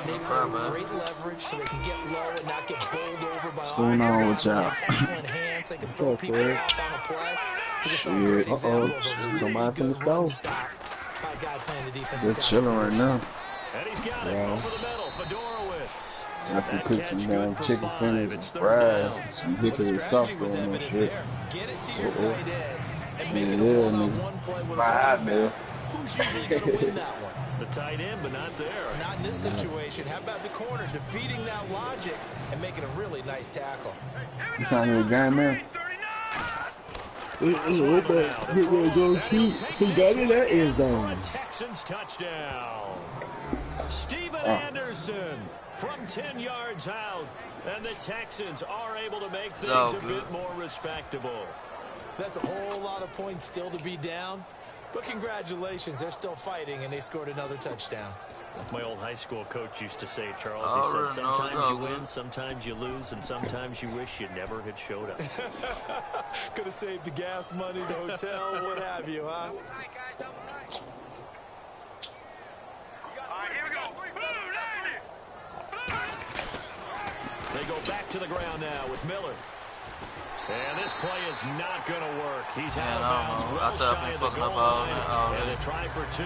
C: they play with great leverage so they can get low and not get bowled over by
H: going on with y'all?
C: excellent hands. They can throw people off on a play. Just a great
D: Yeah,
C: example of a really
D: somebody
C: good
D: from the
C: run
D: stove.
C: stop by a guy playing the defensive
H: They're chilling right now.
B: And he's got it over the middle. Fedorowicz.
D: have to cook some damn chicken fingers and fries, some hickory softball and that shit.
C: Get it to your tight end and make it a
D: Yeah,
C: one-on-one
D: nigga.
C: play with a
D: My eye,
C: quarterback.
D: man.
C: Who's usually going to win that one?
B: The tight end, but not there.
C: Not in this situation. How about the corner defeating that logic and making a really nice tackle?
D: You trying to do a game, man?
B: He
D: got it at end zone.
B: Texans touchdown. Steven Anderson from 10 yards out. And the Texans are able to make things a bit more respectable.
C: That's a whole lot of points still to be down. But congratulations, they're still fighting, and they scored another touchdown.
B: My old high school coach used to say, Charles, he said, sometimes you win, sometimes you lose, and sometimes you wish you never had showed up.
C: Could have saved the gas money, the hotel, what have you, huh?
E: All right, here we go.
B: They go back to the ground now with Miller. And this play is not going to work. He's out of bounds, well shy of the goal line. And a try for two,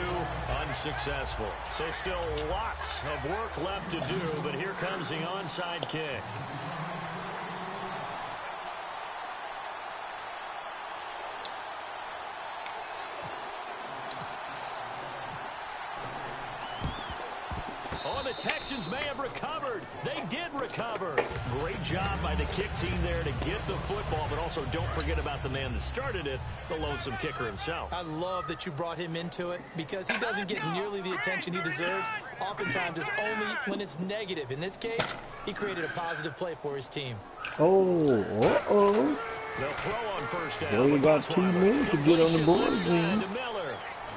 B: unsuccessful. So still lots of work left to do, but here comes the onside kick. Oh, the Texans may have recovered. They did recover. Great job by the kick team there to get the football, but also don't forget about the man that started it, the lonesome kicker himself.
C: I love that you brought him into it because he doesn't get nearly the attention he deserves. Oftentimes it's only when it's negative. In this case, he created a positive play for his team.
B: They'll throw on first down.
D: Well, you got 2 minutes to get on the board again.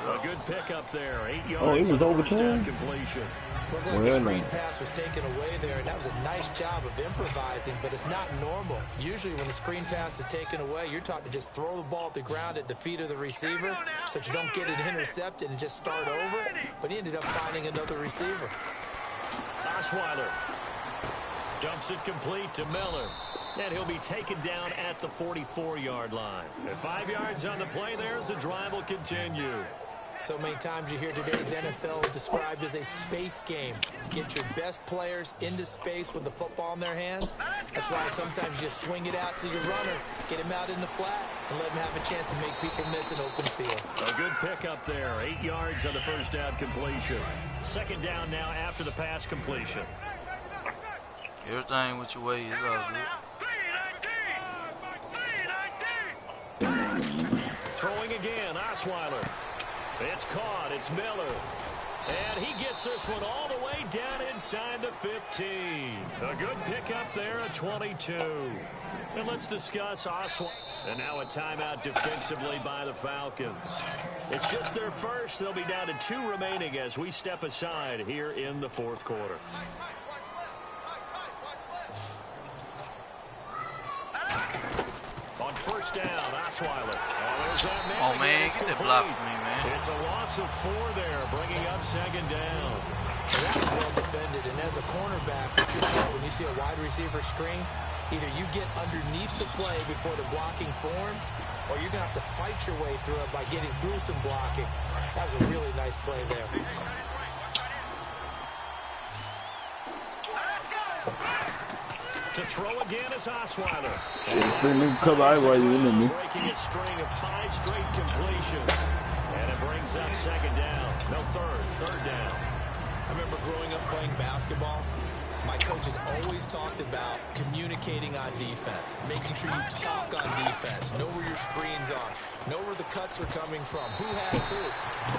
B: A good pickup there. 8 yards
D: it was
B: on the first down
D: overtime.
B: completion.
C: Looked like the screen pass was taken away there, and that was a nice job of improvising, but it's not normal. Usually when the screen pass is taken away, you're taught to just throw the ball at the ground at the feet of the receiver so that you don't get it intercepted and just start over, but he ended up finding another receiver.
B: Osweiler dumps it complete to Miller. And he'll be taken down at the 44-yard line. And 5 yards on the play there as the drive will continue.
C: So many times you hear today's NFL described as a space game. Get your best players into space with the football in their hands. That's why sometimes you swing it out to your runner, get him out in the flat, and let him have a chance to make people miss an open field.
B: A good pickup there. 8 yards on the first down completion. Second down now after the pass completion.
A: Everything with your way is all good.
B: Throwing again, Osweiler. It's caught. It's Miller. And he gets this one all the way down inside the 15. A good pickup there at 22. And let's discuss Osweiler. And now a timeout defensively by the Falcons. It's just their first. They'll be down to 2 remaining as we step aside here in the fourth quarter. On first down, Osweiler.
A: Oh, man, get that block from me, man.
B: It's a loss of 4 there, bringing up second down.
C: That was well defended, and as a cornerback, what you're told when you see a wide receiver screen, either you get underneath the play before the blocking forms, or you're going to have to fight your way through it by getting through some blocking. That was a really nice play there.
B: To throw again is Osweiler.
D: Breaking
B: a string of 5 straight completions. And it brings up second down. No, third down.
C: I remember growing up playing basketball. My coaches always talked about communicating on defense, making sure you talk on defense, know where your screens are, know where the cuts are coming from, who has who.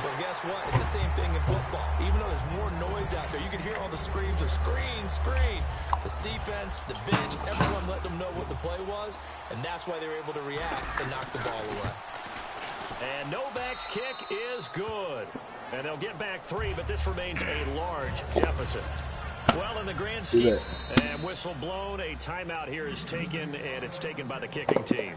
C: Well, guess what? It's the same thing in football. Even though there's more noise out there, you can hear all the screams of screen, screen. This defense, the bench, everyone let them know what the play was, and that's why they were able to react and knock the ball away.
B: And Novak's kick is good. And they'll get back 3, but this remains a large deficit. Well, in the grand scheme, and whistle blown, a timeout here is taken, and it's taken by the kicking team.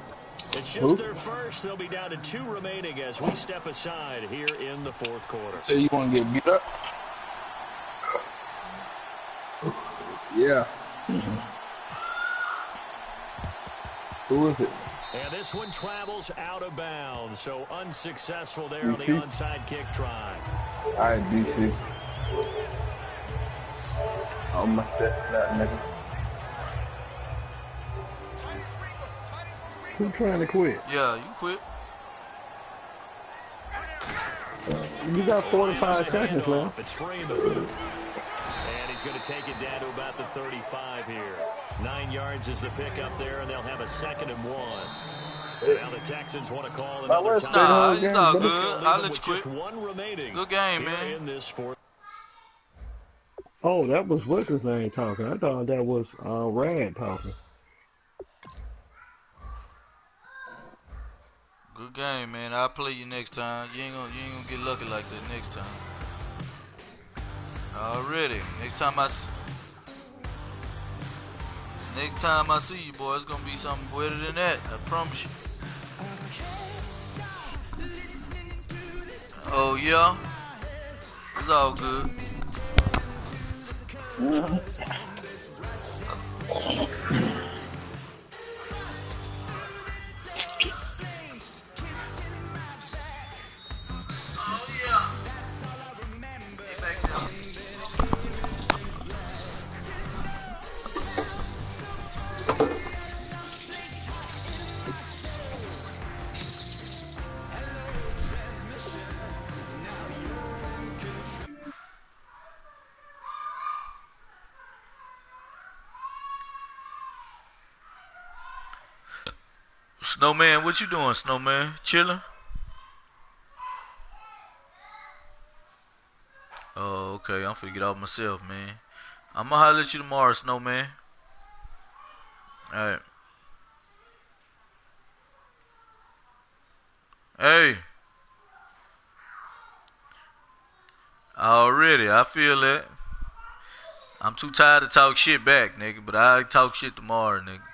B: It's just their first. They'll be down to 2 remaining as we step aside here in the fourth quarter.
D: So you want to get beat up? Yeah. Who is it?
B: And this one travels out of bounds, so unsuccessful there on the onside kick try.
D: All right, DC. Oh, my step flat, nigga. Who trying to quit?
A: Yeah, you quit.
D: You got 45 seconds left.
B: It's Freeman. And he's going to take it down to about the 35 here. 9 yards is the pickup there, and they'll have a 2nd and 1. Now the Texans want to call another time.
A: Nah, it's all good. I'll let you quit.
B: Just 1 remaining.
A: Good game, man.
B: In this fourth.
D: Oh, that was what's his name talking. I thought that was Rad talking.
A: Good game, man. I'll play you next time. You ain't gonna get lucky like that next time. Already. Next time I see you, boy, it's gonna be something better than that. I promise you. Oh yeah. It's all good. Snowman, what you doing, Snowman? Chilling? Oh, okay. I'm finna get off myself, man. I'm gonna holler at you tomorrow, Snowman. Alright. Hey. Already, I feel that. I'm too tired to talk shit back, nigga, but I talk shit tomorrow, nigga.